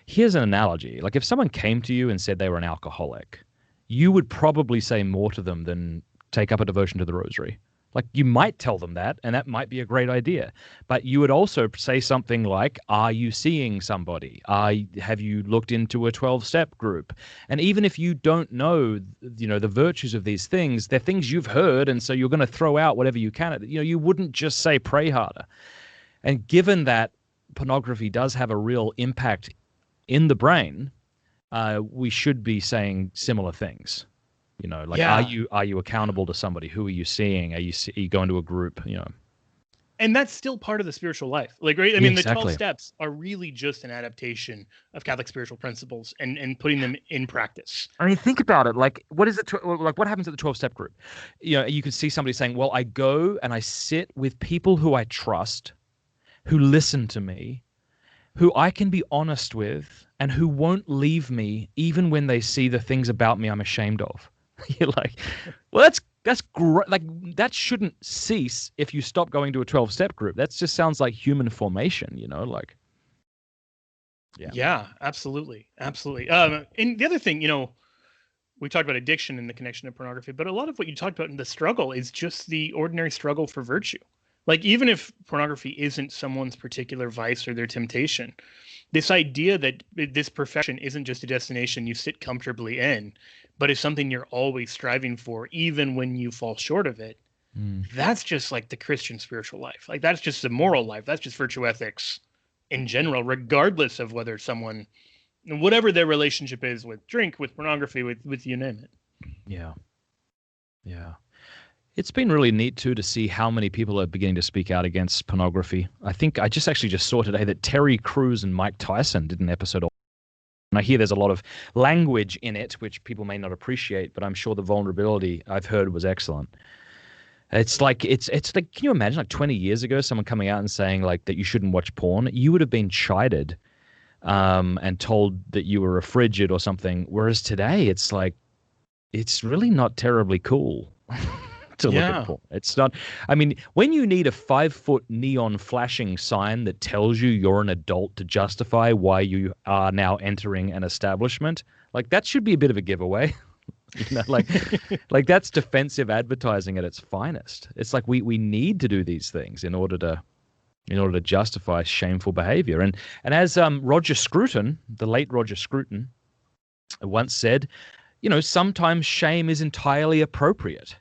B: Here's an analogy. Like if someone came to you and said they were an alcoholic, you would probably say more to them than take up a devotion to the rosary. Like you might tell them that, and that might be a great idea. But you would also say something like, "Are you seeing somebody? Have you looked into a 12-step group?" And even if you don't know, the virtues of these things, they're things you've heard, and so you're going to throw out whatever you can. You wouldn't just say pray harder. And given that pornography does have a real impact in the brain, we should be saying similar things. Like are
A: Yeah.
B: you accountable to somebody? Who are you seeing? Are you going to a group?
A: And that's still part of the spiritual life. Like, right? I
B: Yeah,
A: mean, the 12
B: exactly.
A: steps are really just an adaptation of Catholic spiritual principles and putting them in practice.
B: I mean, think about it. Like, what is it? Like, what happens at the 12-step group? You can see somebody saying, "Well, I go and I sit with people who I trust, who listen to me, who I can be honest with, and who won't leave me even when they see the things about me I'm ashamed of." You're like, well, that's great. Like, that shouldn't cease if you stop going to a 12-step group. That just sounds like human formation. Like, yeah.
A: Yeah, absolutely. Absolutely. And the other thing, we talked about addiction and the connection to pornography, but a lot of what you talked about in the struggle is just the ordinary struggle for virtue. Like, even if pornography isn't someone's particular vice or their temptation, this idea that this perfection isn't just a destination you sit comfortably in, but is something you're always striving for, even when you fall short of it.
B: Mm.
A: That's just like the Christian spiritual life. Like, that's just the moral life. That's just virtue ethics in general, regardless of whether someone, whatever their relationship is with drink, with pornography, with you name it.
B: Yeah. Yeah. It's been really neat too to see how many people are beginning to speak out against pornography. I think I just saw today that Terry Crews and Mike Tyson did an episode. And I hear there's a lot of language in it which people may not appreciate, but I'm sure the vulnerability I've heard was excellent. It's like can you imagine like 20 years ago someone coming out and saying like that you shouldn't watch porn? You would have been chided and told that you were a frigid or something. Whereas today it's like it's really not terribly cool to look at
A: Yeah.
B: porn. It's not. I mean, when you need a 5-foot neon flashing sign that tells you you're an adult to justify why you are now entering an establishment, like that should be a bit of a giveaway. Like that's defensive advertising at its finest. It's like we need to do these things in order to justify shameful behavior. And as Roger Scruton, the late Roger Scruton, once said, sometimes shame is entirely appropriate.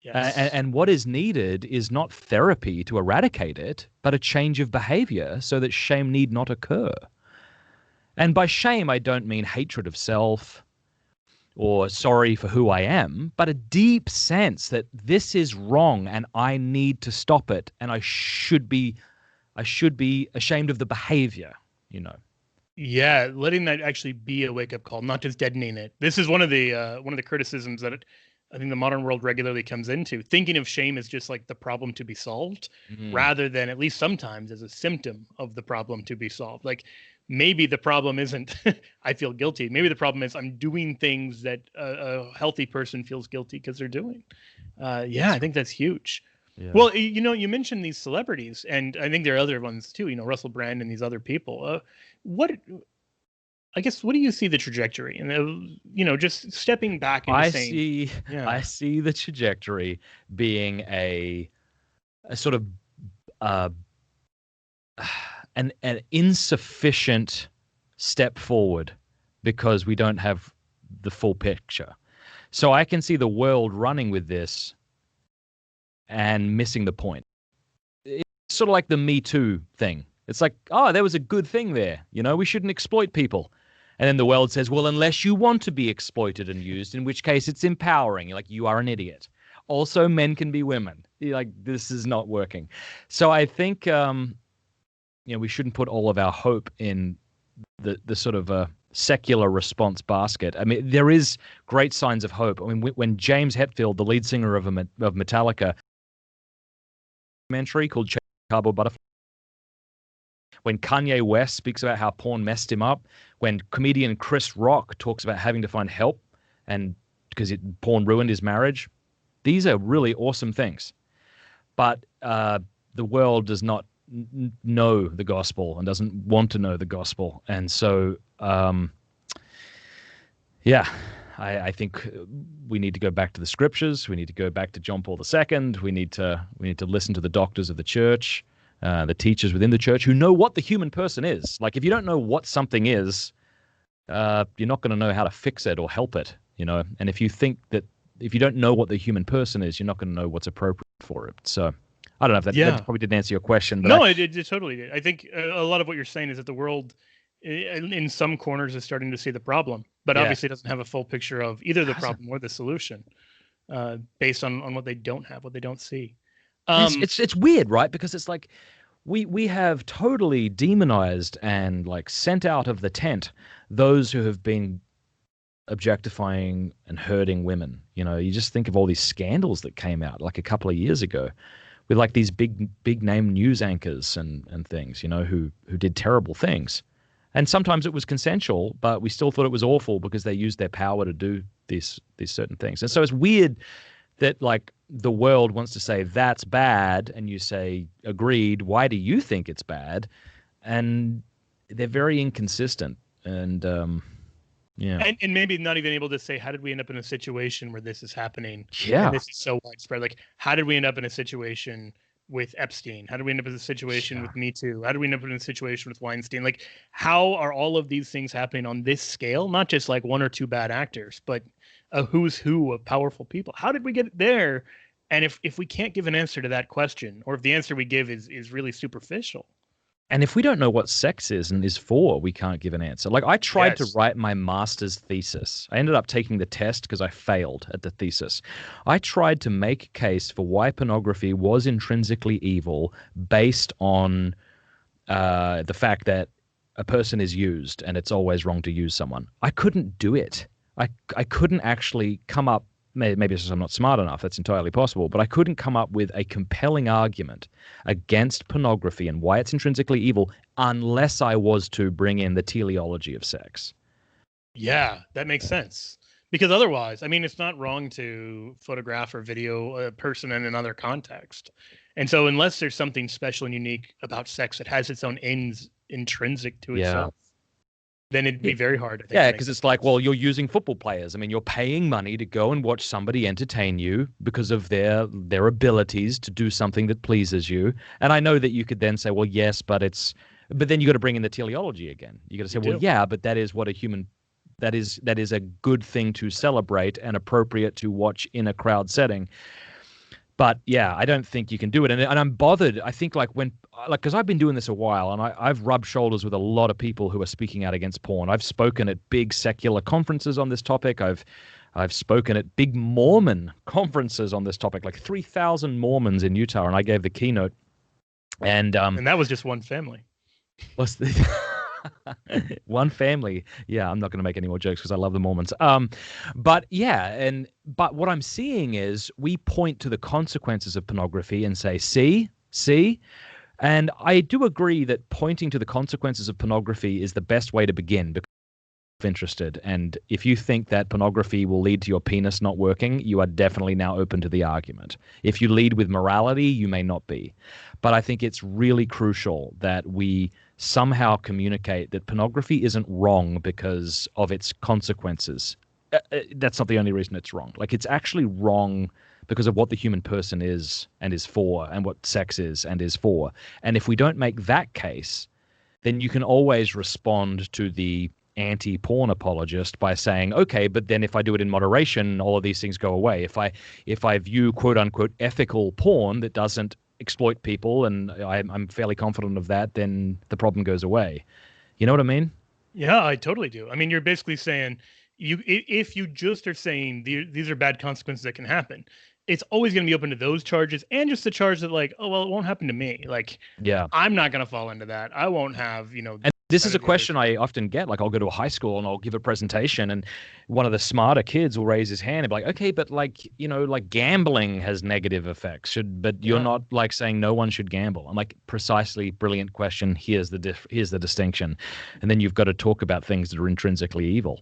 A: Yes.
B: And what is needed is not therapy to eradicate it, but a change of behavior so that shame need not occur. And by shame, I don't mean hatred of self or sorry for who I am, but a deep sense that this is wrong and I need to stop it, and I should be ashamed of the behavior.
A: Yeah, letting that actually be a wake-up call, not just deadening it. This is one of the criticisms that I think the modern world regularly comes into, thinking of shame as just like the problem to be solved, rather than at least sometimes as a symptom of the problem to be solved. Like maybe the problem isn't I feel guilty. Maybe the problem is I'm doing things that a healthy person feels guilty because they're doing. Yeah, I think that's huge.
B: Yeah.
A: Well, you mentioned these celebrities, and I think there are other ones too. Russell Brand and these other people. What I guess, what do you see the trajectory? And just stepping back into saying,
B: I see the trajectory being a sort of an insufficient step forward because we don't have the full picture. So I can see the world running with this and missing the point. It's sort of like the Me Too thing. It's like, oh, there was a good thing there. We shouldn't exploit people. And then the world says, well, unless you want to be exploited and used, in which case it's empowering. You're like, you are an idiot. Also, men can be women. You're like, this is not working. So I think, we shouldn't put all of our hope in the sort of secular response basket. I mean, there is great signs of hope. I mean, when James Hetfield, the lead singer of Metallica, documentary called Cardboard Butterfly, when Kanye West speaks about how porn messed him up, when comedian Chris Rock talks about having to find help and because porn ruined his marriage, these are really awesome things. But the world does not know the gospel and doesn't want to know the gospel. And so, I think we need to go back to the scriptures. We need to go back to John Paul II. We need to listen to the doctors of the church. The teachers within the church who know what the human person is. Like, if you don't know what something is, you're not going to know how to fix it or help it, And if you don't know what the human person is, you're not going to know what's appropriate for it. So I don't know if that probably didn't answer your question. But
A: no, it totally did. I think a lot of what you're saying is that the world in some corners is starting to see the problem, but obviously doesn't have a full picture of either the problem or the solution based on what they don't have, what they don't see.
B: It's weird, right? Because it's like we have totally demonized and like sent out of the tent those who have been objectifying and hurting women. You just think of all these scandals that came out like a couple of years ago with like these big name news anchors and things, who did terrible things. And sometimes it was consensual, but we still thought it was awful because they used their power to do these certain things. And so it's weird that like the world wants to say that's bad, and you say agreed. Why do you think it's bad? And they're very inconsistent. And and
A: maybe not even able to say, how did we end up in a situation where this is happening?
B: Yeah,
A: and this is so widespread. Like, how did we end up in a situation with Epstein? How did we end up in a situation with Me Too? How did we end up in a situation with Weinstein? Like, how are all of these things happening on this scale? Not just like one or two bad actors, but a who's who of powerful people. How did we get there? And if we can't give an answer to that question, or if the answer we give is really superficial.
B: And if we don't know what sex is and is for, we can't give an answer. Like, I tried to write my master's thesis. I ended up taking the test because I failed at the thesis. I tried to make a case for why pornography was intrinsically evil based on the fact that a person is used and it's always wrong to use someone. I couldn't do it. I couldn't actually come up, maybe it's because I'm not smart enough, that's entirely possible, but I couldn't come up with a compelling argument against pornography and why it's intrinsically evil unless I was to bring in the teleology of sex.
A: Yeah, that makes sense. Because otherwise, I mean, it's not wrong to photograph or video a person in another context. And so unless there's something special and unique about sex that has its own ends intrinsic to itself, then it'd be very hard, I think.
B: Yeah, because it's like, well, you're using football players. I mean, you're paying money to go and watch somebody entertain you because of their abilities to do something that pleases you. And I know that you could then say, well, yes, but then you got to bring in the teleology again. You got to say, well, yeah, but that is what that is a good thing to celebrate and appropriate to watch in a crowd setting. But yeah, I don't think you can do it. And I'm bothered. I think because I've been doing this a while, and I've rubbed shoulders with a lot of people who are speaking out against porn. I've spoken at big secular conferences on this topic. I've spoken at big Mormon conferences on this topic, like 3,000 Mormons in Utah, and I gave the keynote. And
A: that was just one family.
B: What's the one family? Yeah, I'm not going to make any more jokes because I love the Mormons. But what I'm seeing is we point to the consequences of pornography and say, see. And I do agree that pointing to the consequences of pornography is the best way to begin because you're interested. And if you think that pornography will lead to your penis not working, you are definitely now open to the argument. If you lead with morality, you may not be. But I think it's really crucial that we somehow communicate that pornography isn't wrong because of its consequences. That's not the only reason it's wrong. Like, it's actually wrong because of what the human person is and is for, and what sex is and is for. And if we don't make that case, then you can always respond to the anti-porn apologist by saying, okay, but then if I do it in moderation, all of these things go away. If I view quote unquote ethical porn that doesn't exploit people, and I'm fairly confident of that, then the problem goes away. You know what I mean?
A: Yeah, I totally do. I mean, you're basically saying if you just are saying these are bad consequences that can happen, it's always going to be open to those charges and just the charge that like, oh, well, it won't happen to me. Like,
B: yeah,
A: I'm not going to fall into that. I won't have,
B: And this is a question I often get. Like, I'll go to a high school and I'll give a presentation, and one of the smarter kids will raise his hand and be like, okay, but like, like gambling has negative effects. But you're not like saying no one should gamble. I'm like, precisely, brilliant question. Here's the distinction. And then you've got to talk about things that are intrinsically evil.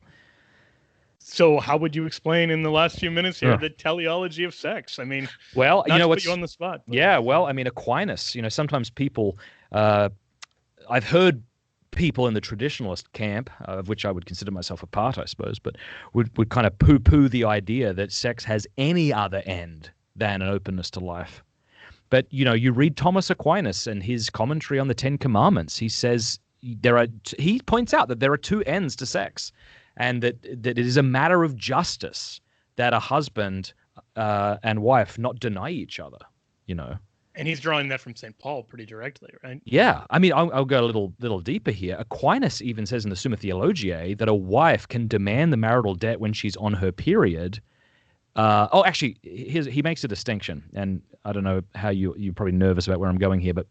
A: So how would you explain in the last few minutes here the teleology of sex? I mean,
B: well,
A: not to put you on the spot.
B: But... Yeah, well, I mean, Aquinas, sometimes people, I've heard people in the traditionalist camp, of which I would consider myself a part, I suppose, but would kind of poo-poo the idea that sex has any other end than an openness to life. But, you read Thomas Aquinas and his commentary on the Ten Commandments. He says he points out that there are two ends to sex, and that it is a matter of justice that a husband and wife not deny each other,
A: And he's drawing that from St. Paul pretty directly, right?
B: Yeah. I mean, I'll go a little deeper here. Aquinas even says in the Summa Theologiae that a wife can demand the marital debt when she's on her period. Actually, he makes a distinction, and I don't know how you're probably nervous about where I'm going here, but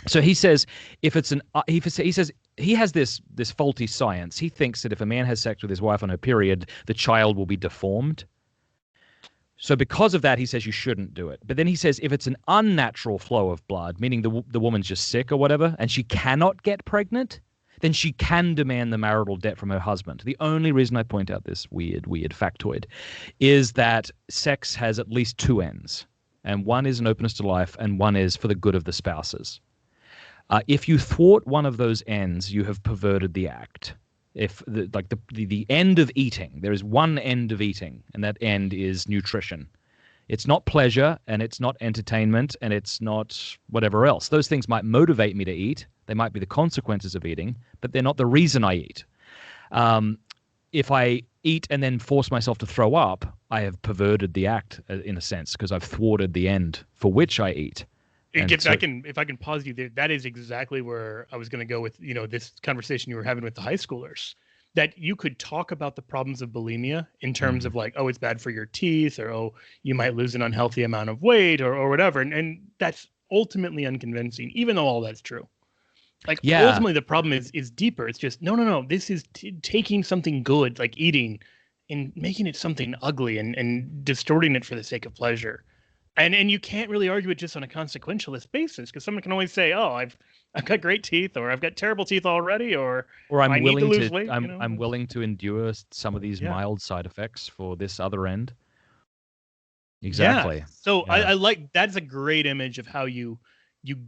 B: so he says if it's he says he has this faulty science. He thinks that if a man has sex with his wife on her period, the child will be deformed. So because of that, he says you shouldn't do it. But then he says if it's an unnatural flow of blood, meaning the woman's just sick or whatever, and she cannot get pregnant, then she can demand the marital debt from her husband. The only reason I point out this weird factoid is that sex has at least two ends. And one is an openness to life, and one is for the good of the spouses. If you thwart one of those ends, you have perverted the act. If the end of eating, there is one end of eating, and that end is nutrition. It's not pleasure, and it's not entertainment, and it's not whatever else. Those things might motivate me to eat. They might be the consequences of eating, but they're not the reason I eat. If I eat and then force myself to throw up, I have perverted the act in a sense, because I've thwarted the end for which I eat.
A: If I can pause you there, that is exactly where I was going to go with, this conversation you were having with the high schoolers, that you could talk about the problems of bulimia in terms of like, oh, it's bad for your teeth, or, oh, you might lose an unhealthy amount of weight, or whatever. And that's ultimately unconvincing, even though all that's true. Like, ultimately the problem is deeper. It's just, no. This is taking something good, like eating, and making it something ugly and distorting it for the sake of pleasure. And you can't really argue it just on a consequentialist basis, because someone can always say, "Oh, I've got great teeth," or "I've got terrible teeth already," or
B: I'm
A: I
B: willing
A: need to lose weight.
B: I'm willing to endure some of these mild side effects for this other end. Exactly.
A: Yeah. So I like, that's a great image of how you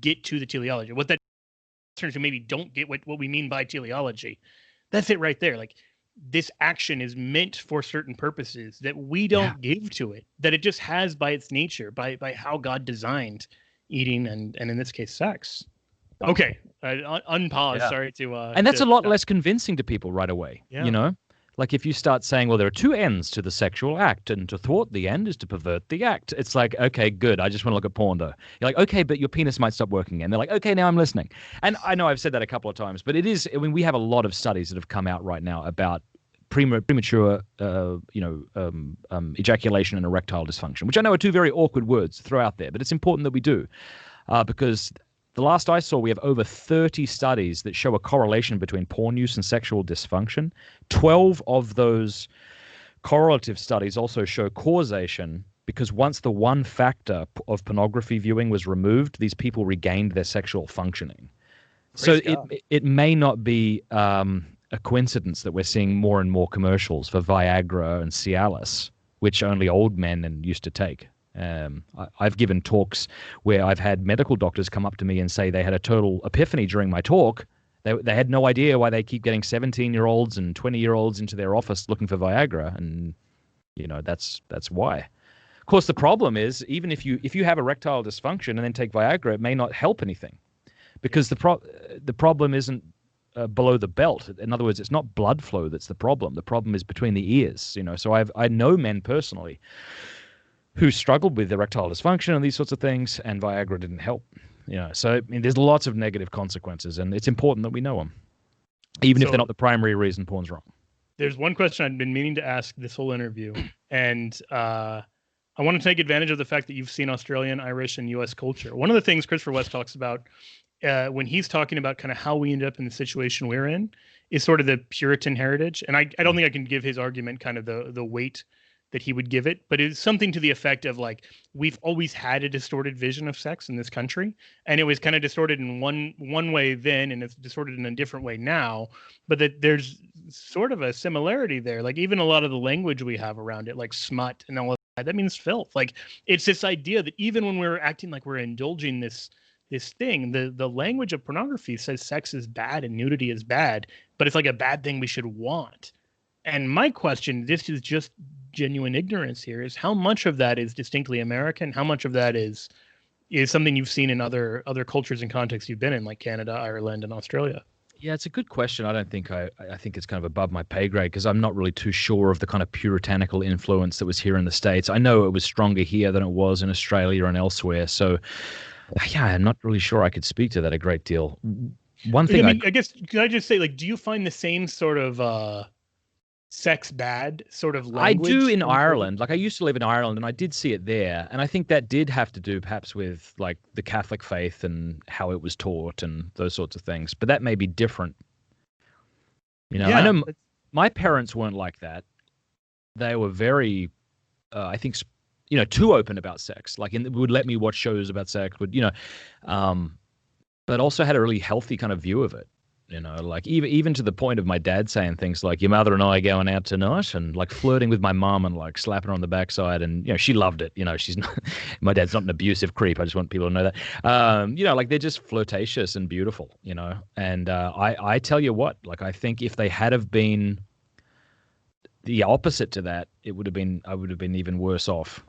A: get to the teleology. What that turns to maybe don't get what we mean by teleology. That's it right there. Like, this action is meant for certain purposes that we don't give to it, that it just has by its nature, by how God designed eating and in this case sex. Okay, unpause.
B: Yeah.
A: Sorry to
B: And that's a lot less convincing to people right away.
A: Yeah.
B: You know, like if you start saying, well, there are two ends to the sexual act, and to thwart the end is to pervert the act. It's like, okay, good. I just want to look at porn though. You're like, okay, but your penis might stop working. And they're like, okay, now I'm listening. And I know I've said that a couple of times, but it is, I mean, we have a lot of studies that have come out right now about premature, ejaculation and erectile dysfunction, which I know are two very awkward words to throw out there, but it's important that we do, because the last I saw, we have over 30 studies that show a correlation between porn use and sexual dysfunction. 12 of those correlative studies also show causation, because once the one factor of pornography viewing was removed, these people regained their sexual functioning. So it may not be a coincidence that we're seeing more and more commercials for Viagra and Cialis, which only old men used to take. I've given talks where I've had medical doctors come up to me and say they had a total epiphany during my talk. They had no idea why they keep getting 17-year-olds and 20-year-olds into their office looking for Viagra, and you know that's why. Of course, the problem is, even if you have erectile dysfunction and then take Viagra, it may not help anything, because the problem isn't below the belt. In other words, it's not blood flow that's the problem. The problem is between the ears. You know, so I know men personally who struggled with erectile dysfunction and these sorts of things, and Viagra didn't help. You know, so I mean, there's lots of negative consequences, and it's important that we know them, even if they're not the primary reason porn's wrong.
A: There's one question I've been meaning to ask this whole interview, and I want to take advantage of the fact that you've seen Australian, Irish, and U.S. culture. One of the things Christopher West talks about when he's talking about kind of how we end up in the situation we're in is sort of the Puritan heritage. And I don't think I can give his argument kind of the weight that he would give it, but it's something to the effect of like, we've always had a distorted vision of sex in this country, and it was kind of distorted in one way then, and it's distorted in a different way now, but that there's sort of a similarity there. Like even a lot of the language we have around it, like smut and all of that means filth. Like it's this idea that even when we're acting like we're indulging this thing, the language of pornography says sex is bad and nudity is bad, but it's like a bad thing we should want. And my question, this is just genuine ignorance here, is how much of that is distinctly American? How much of that is something you've seen in other cultures and contexts you've been in, like Canada, Ireland, and Australia?
B: Yeah, it's a good question. I don't think I think it's kind of above my pay grade, because I'm not really too sure of the kind of puritanical influence that was here in the States. I know it was stronger here than it was in Australia and elsewhere. So yeah, I'm not really sure I could speak to that a great deal. One thing
A: I guess, can I just say, like, do you find the same sort of sex bad sort of language?
B: I do in Ireland. Like I used to live in Ireland, and I did see it there. And I think that did have to do perhaps with like the Catholic faith and how it was taught and those sorts of things. But that may be different. You know, I know my parents weren't like that. They were very, I think, you know, too open about sex. Like would let me watch shows about sex, would, you know, but also had a really healthy kind of view of it. You know, like even to the point of my dad saying things like, your mother and I are going out tonight, and like flirting with my mom and like slapping her on the backside. And, you know, she loved it. You know, she's not, my dad's not an abusive creep. I just want people to know that. You know, like they're just flirtatious and beautiful, you know. And I tell you what, like I think if they had have been the opposite to that, I would have been even worse off.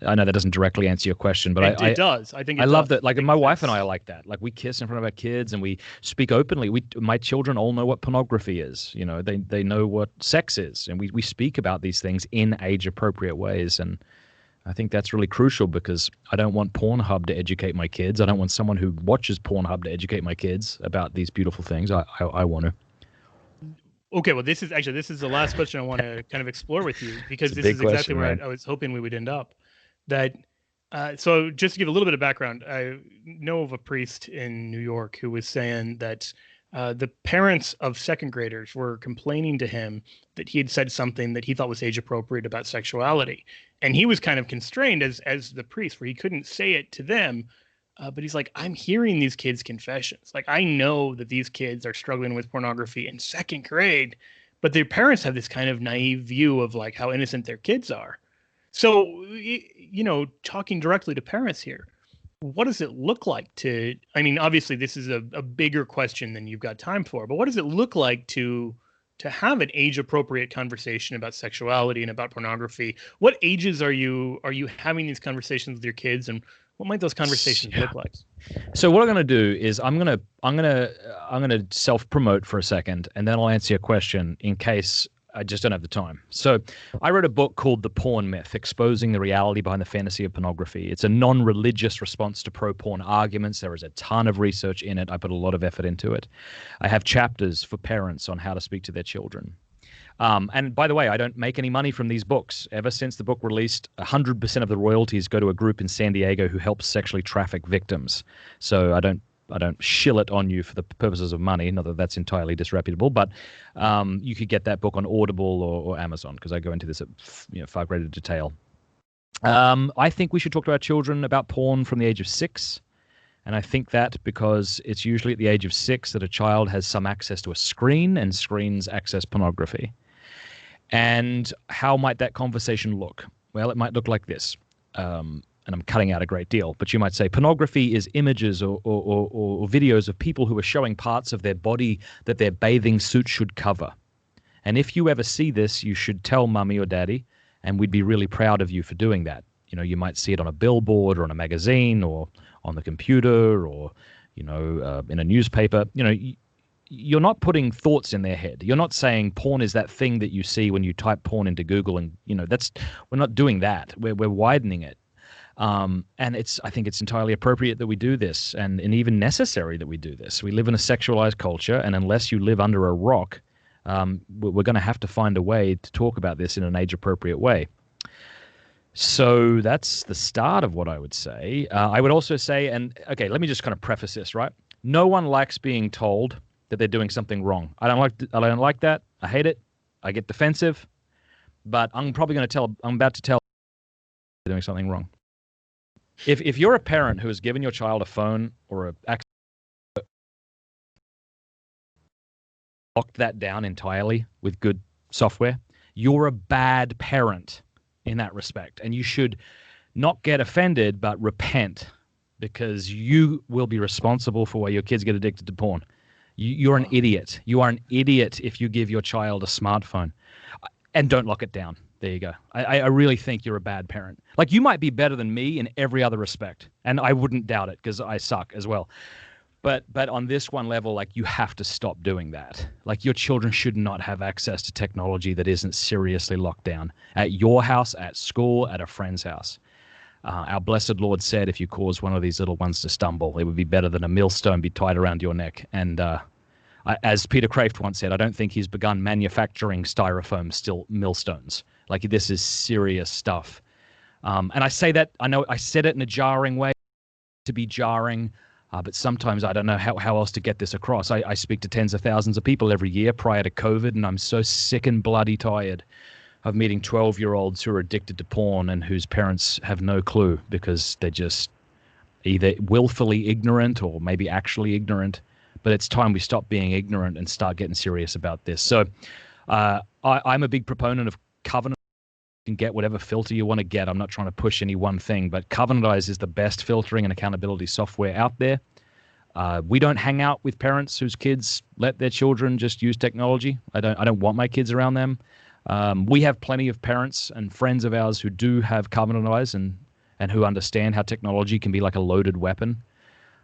B: I know that doesn't directly answer your question, but
A: it does. I think
B: I love that. Like my wife and I are like that. Like we kiss in front of our kids and we speak openly. My children all know what pornography is. You know, they know what sex is, and we speak about these things in age appropriate ways. And I think that's really crucial, because I don't want Pornhub to educate my kids. I don't want someone who watches Pornhub to educate my kids about these beautiful things. I want to.
A: Okay, well, this is the last question I want to kind of explore with you, because this is exactly where I was hoping we would end up. That so just to give a little bit of background, I know of a priest in New York who was saying that the parents of second graders were complaining to him that he had said something that he thought was age appropriate about sexuality, and he was kind of constrained as the priest, where he couldn't say it to them. But he's like, I'm hearing these kids' confessions. Like, I know that these kids are struggling with pornography in second grade, but their parents have this kind of naive view of like how innocent their kids are. So, you know, talking directly to parents here, what does it look like to, I mean, obviously this is a bigger question than you've got time for, but what does it look like to have an age appropriate conversation about sexuality and about pornography? What ages are you having these conversations with your kids, and what might those conversations look like?
B: So what I'm going to do is I'm going to self promote for a second, and then I'll answer your question in case I just don't have the time. So I wrote a book called The Porn Myth, Exposing the Reality Behind the Fantasy of Pornography. It's a non-religious response to pro-porn arguments. There is a ton of research in it. I put a lot of effort into it. I have chapters for parents on how to speak to their children. And by the way, I don't make any money from these books. Ever since the book released, 100% of the royalties go to a group in San Diego who helps sexually traffic victims. So I don't shill it on you for the purposes of money. Not that that's entirely disreputable, but you could get that book on Audible or Amazon, because I go into this at far greater detail. I think we should talk to our children about porn from the age of 6. And I think that because it's usually at the age of 6 that a child has some access to a screen, and screens access pornography. And how might that conversation look? Well, it might look like this. And I'm cutting out a great deal, but you might say pornography is images or videos of people who are showing parts of their body that their bathing suit should cover. And if you ever see this, you should tell mummy or daddy, and we'd be really proud of you for doing that. You might see it on a billboard or on a magazine or on the computer or, in a newspaper. You're not putting thoughts in their head. You're not saying porn is that thing that you see when you type porn into Google, and we're not doing that. We're widening it. And I think it's entirely appropriate that we do this, and even necessary that we do this. We live in a sexualized culture, and unless you live under a rock, we're going to have to find a way to talk about this in an age-appropriate way. So that's the start of what I would say. I would also say, and okay, let me just kind of preface this, right? No one likes being told that they're doing something wrong. I don't like that. I hate it. I get defensive. But I'm about to tell they're doing something wrong. If you're a parent who has given your child a phone or locked that down entirely with good software, you're a bad parent in that respect. And you should not get offended, but repent, because you will be responsible for why your kids get addicted to porn. You're an idiot. You are an idiot if you give your child a smartphone. And don't lock it down. There you go. I really think you're a bad parent. Like, you might be better than me in every other respect, and I wouldn't doubt it because I suck as well. But on this one level, like, you have to stop doing that. Like, your children should not have access to technology that isn't seriously locked down at your house, at school, at a friend's house. Our blessed Lord said, if you cause one of these little ones to stumble, it would be better than a millstone be tied around your neck. And as Peter Kraft once said, I don't think he's begun manufacturing styrofoam still millstones. Like, this is serious stuff. And I say that, I know I said it in a jarring way, to be jarring, but sometimes I don't know how else to get this across. I speak to tens of thousands of people every year prior to COVID, and I'm so sick and bloody tired of meeting 12-year-olds who are addicted to porn and whose parents have no clue because they're just either willfully ignorant or maybe actually ignorant. But it's time we stop being ignorant and start getting serious about this. So I'm a big proponent of Covenant. You can get whatever filter you want to get. I'm not trying to push any one thing, but Covenant is the best filtering and accountability software out there. We don't hang out with parents whose kids let their children just use technology. I don't want my kids around them. We have plenty of parents and friends of ours who do have Covenant Eyes and who understand how technology can be like a loaded weapon.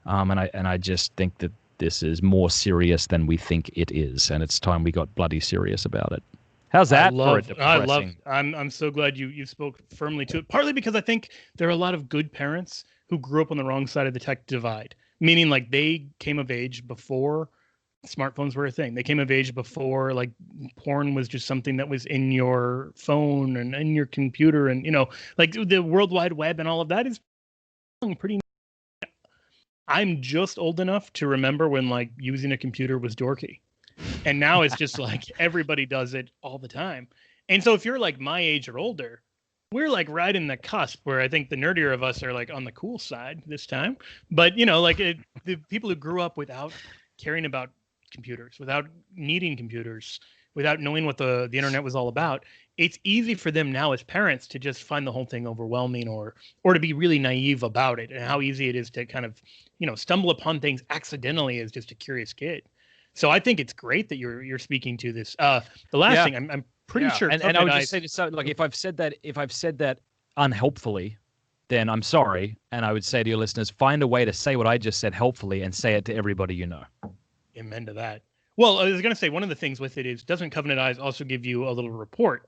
B: And I just think that this is more serious than we think it is, and it's time we got bloody serious about it. How's that for a depressing?
A: I'm so glad you spoke firmly to it, partly because I think there are a lot of good parents who grew up on the wrong side of the tech divide, meaning like they came of age before smartphones were a thing. They came of age before like porn was just something that was in your phone and in your computer, and like the World Wide Web and all of that is pretty. I'm just old enough to remember when like using a computer was dorky. And now it's just like everybody does it all the time. And so if you're like my age or older, we're like right in the cusp where I think the nerdier of us are like on the cool side this time. But, the people who grew up without caring about computers, without needing computers, without knowing what the internet was all about, it's easy for them now as parents to just find the whole thing overwhelming or to be really naive about it, and how easy it is to kind of, stumble upon things accidentally as just a curious kid. So I think it's great that you're speaking to this. The last thing, I'm pretty sure.
B: And I would just say to like, if I've said that unhelpfully, then I'm sorry. And I would say to your listeners, find a way to say what I just said helpfully and say it to everybody you know.
A: Amen to that. Well, I was going to say, one of the things with it is, doesn't Covenant Eyes also give you a little report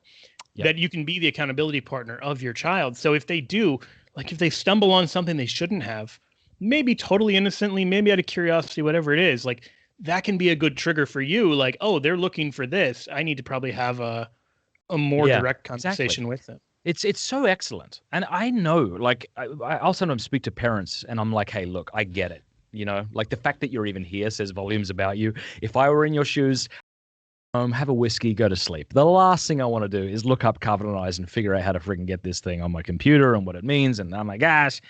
A: that you can be the accountability partner of your child? So if they do, like if they stumble on something they shouldn't have, maybe totally innocently, maybe out of curiosity, whatever it is, like that can be a good trigger for you. Like, oh, they're looking for this. I need to probably have a more direct conversation with them.
B: It's so excellent. And I know, like, I'll sometimes speak to parents and I'm like, hey, look, I get it. Like the fact that you're even here says volumes about you. If I were in your shoes, have a whiskey, go to sleep. The last thing I want to do is look up Covenant Eyes and figure out how to freaking get this thing on my computer and what it means. And oh my gosh.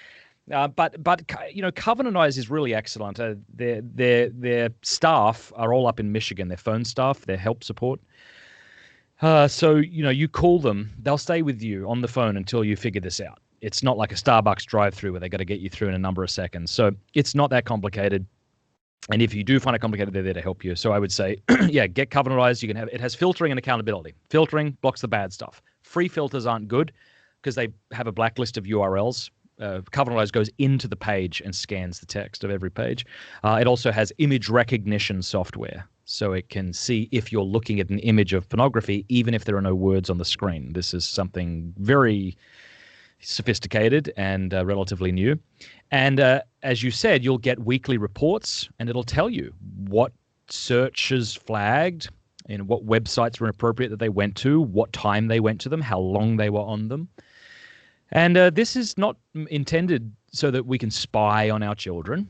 B: But Covenant Eyes is really excellent. Their staff are all up in Michigan. Their phone staff, their help support. So you call them, they'll stay with you on the phone until you figure this out. It's not like a Starbucks drive-through where they got to get you through in a number of seconds. So it's not that complicated. And if you do find it complicated, they're there to help you. So I would say, get Covenant Eyes. You can have it has filtering and accountability. Filtering blocks the bad stuff. Free filters aren't good because they have a blacklist of URLs. Covenant Eyes goes into the page and scans the text of every page. It also has image recognition software, so it can see if you're looking at an image of pornography, even if there are no words on the screen. This is something very sophisticated and relatively new. And as you said, you'll get weekly reports, and it'll tell you what searches flagged and what websites were inappropriate that they went to, what time they went to them, how long they were on them. And this is not intended so that we can spy on our children.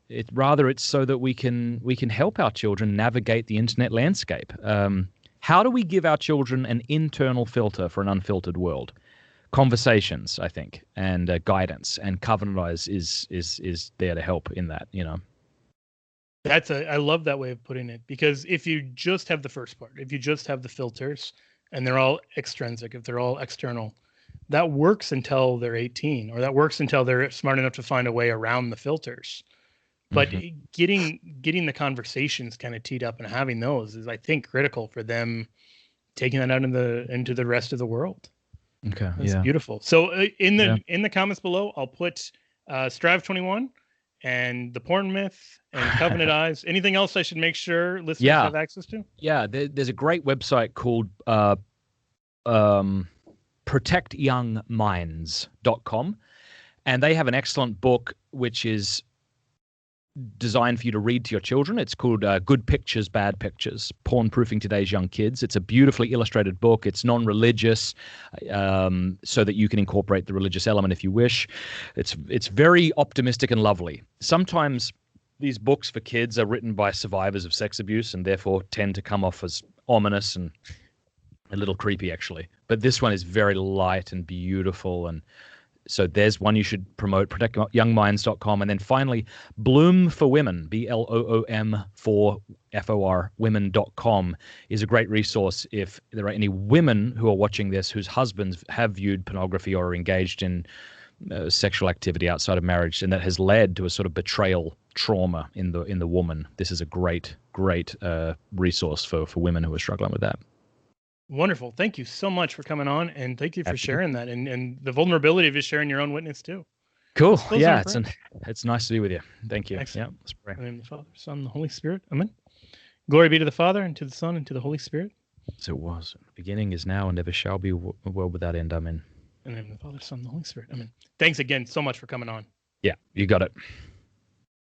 B: It's so that we can help our children navigate the internet landscape. How do we give our children an internal filter for an unfiltered world? Conversations, I think, and guidance, and Covenant Eyes is there to help in that.
A: I love that way of putting it, because if you just have the first part, if you just have the filters and they're all extrinsic, if they're all external, that works until they're 18, or that works until they're smart enough to find a way around the filters. But getting the conversations kind of teed up and having those is, I think, critical for them taking that out into the rest of the world.
B: Okay,
A: that's beautiful. So in the comments below, I'll put Strav 21 and the Porn Myth and Covenant Eyes. Anything else I should make sure listeners have access to?
B: Yeah, there's a great website called protectyoungminds.com, and they have an excellent book which is designed for you to read to your children. It's called Good Pictures, Bad Pictures, Porn Proofing Today's Young Kids. It's a beautifully illustrated book. It's non-religious, so that you can incorporate the religious element if you wish. It's very optimistic and lovely. Sometimes these books for kids are written by survivors of sex abuse and therefore tend to come off as ominous and a little creepy, actually. But this one is very light and beautiful, and so there's one you should promote, protectyoungminds.com. And then finally, Bloom for Women, BLOOM for FOR, women.com, is a great resource if there are any women who are watching this whose husbands have viewed pornography or are engaged in sexual activity outside of marriage, and that has led to a sort of betrayal trauma in the woman. This is a great resource for women who are struggling with that.
A: Wonderful. Thank you so much for coming on, and thank you for sharing that and the vulnerability of just sharing your own witness too.
B: Cool. Yeah, it's nice to be with you. Thank you.
A: Excellent.
B: Yeah, let's pray.
A: In the name of the Father, Son, and the Holy Spirit. Amen. Glory be to the Father, and to the Son, and to the Holy Spirit.
B: As it was in the beginning, is now, and ever shall be, a world without end. Amen.
A: In the name of the Father, Son, and the Holy Spirit. Amen. Thanks again so much for coming on.
B: Yeah, you got it.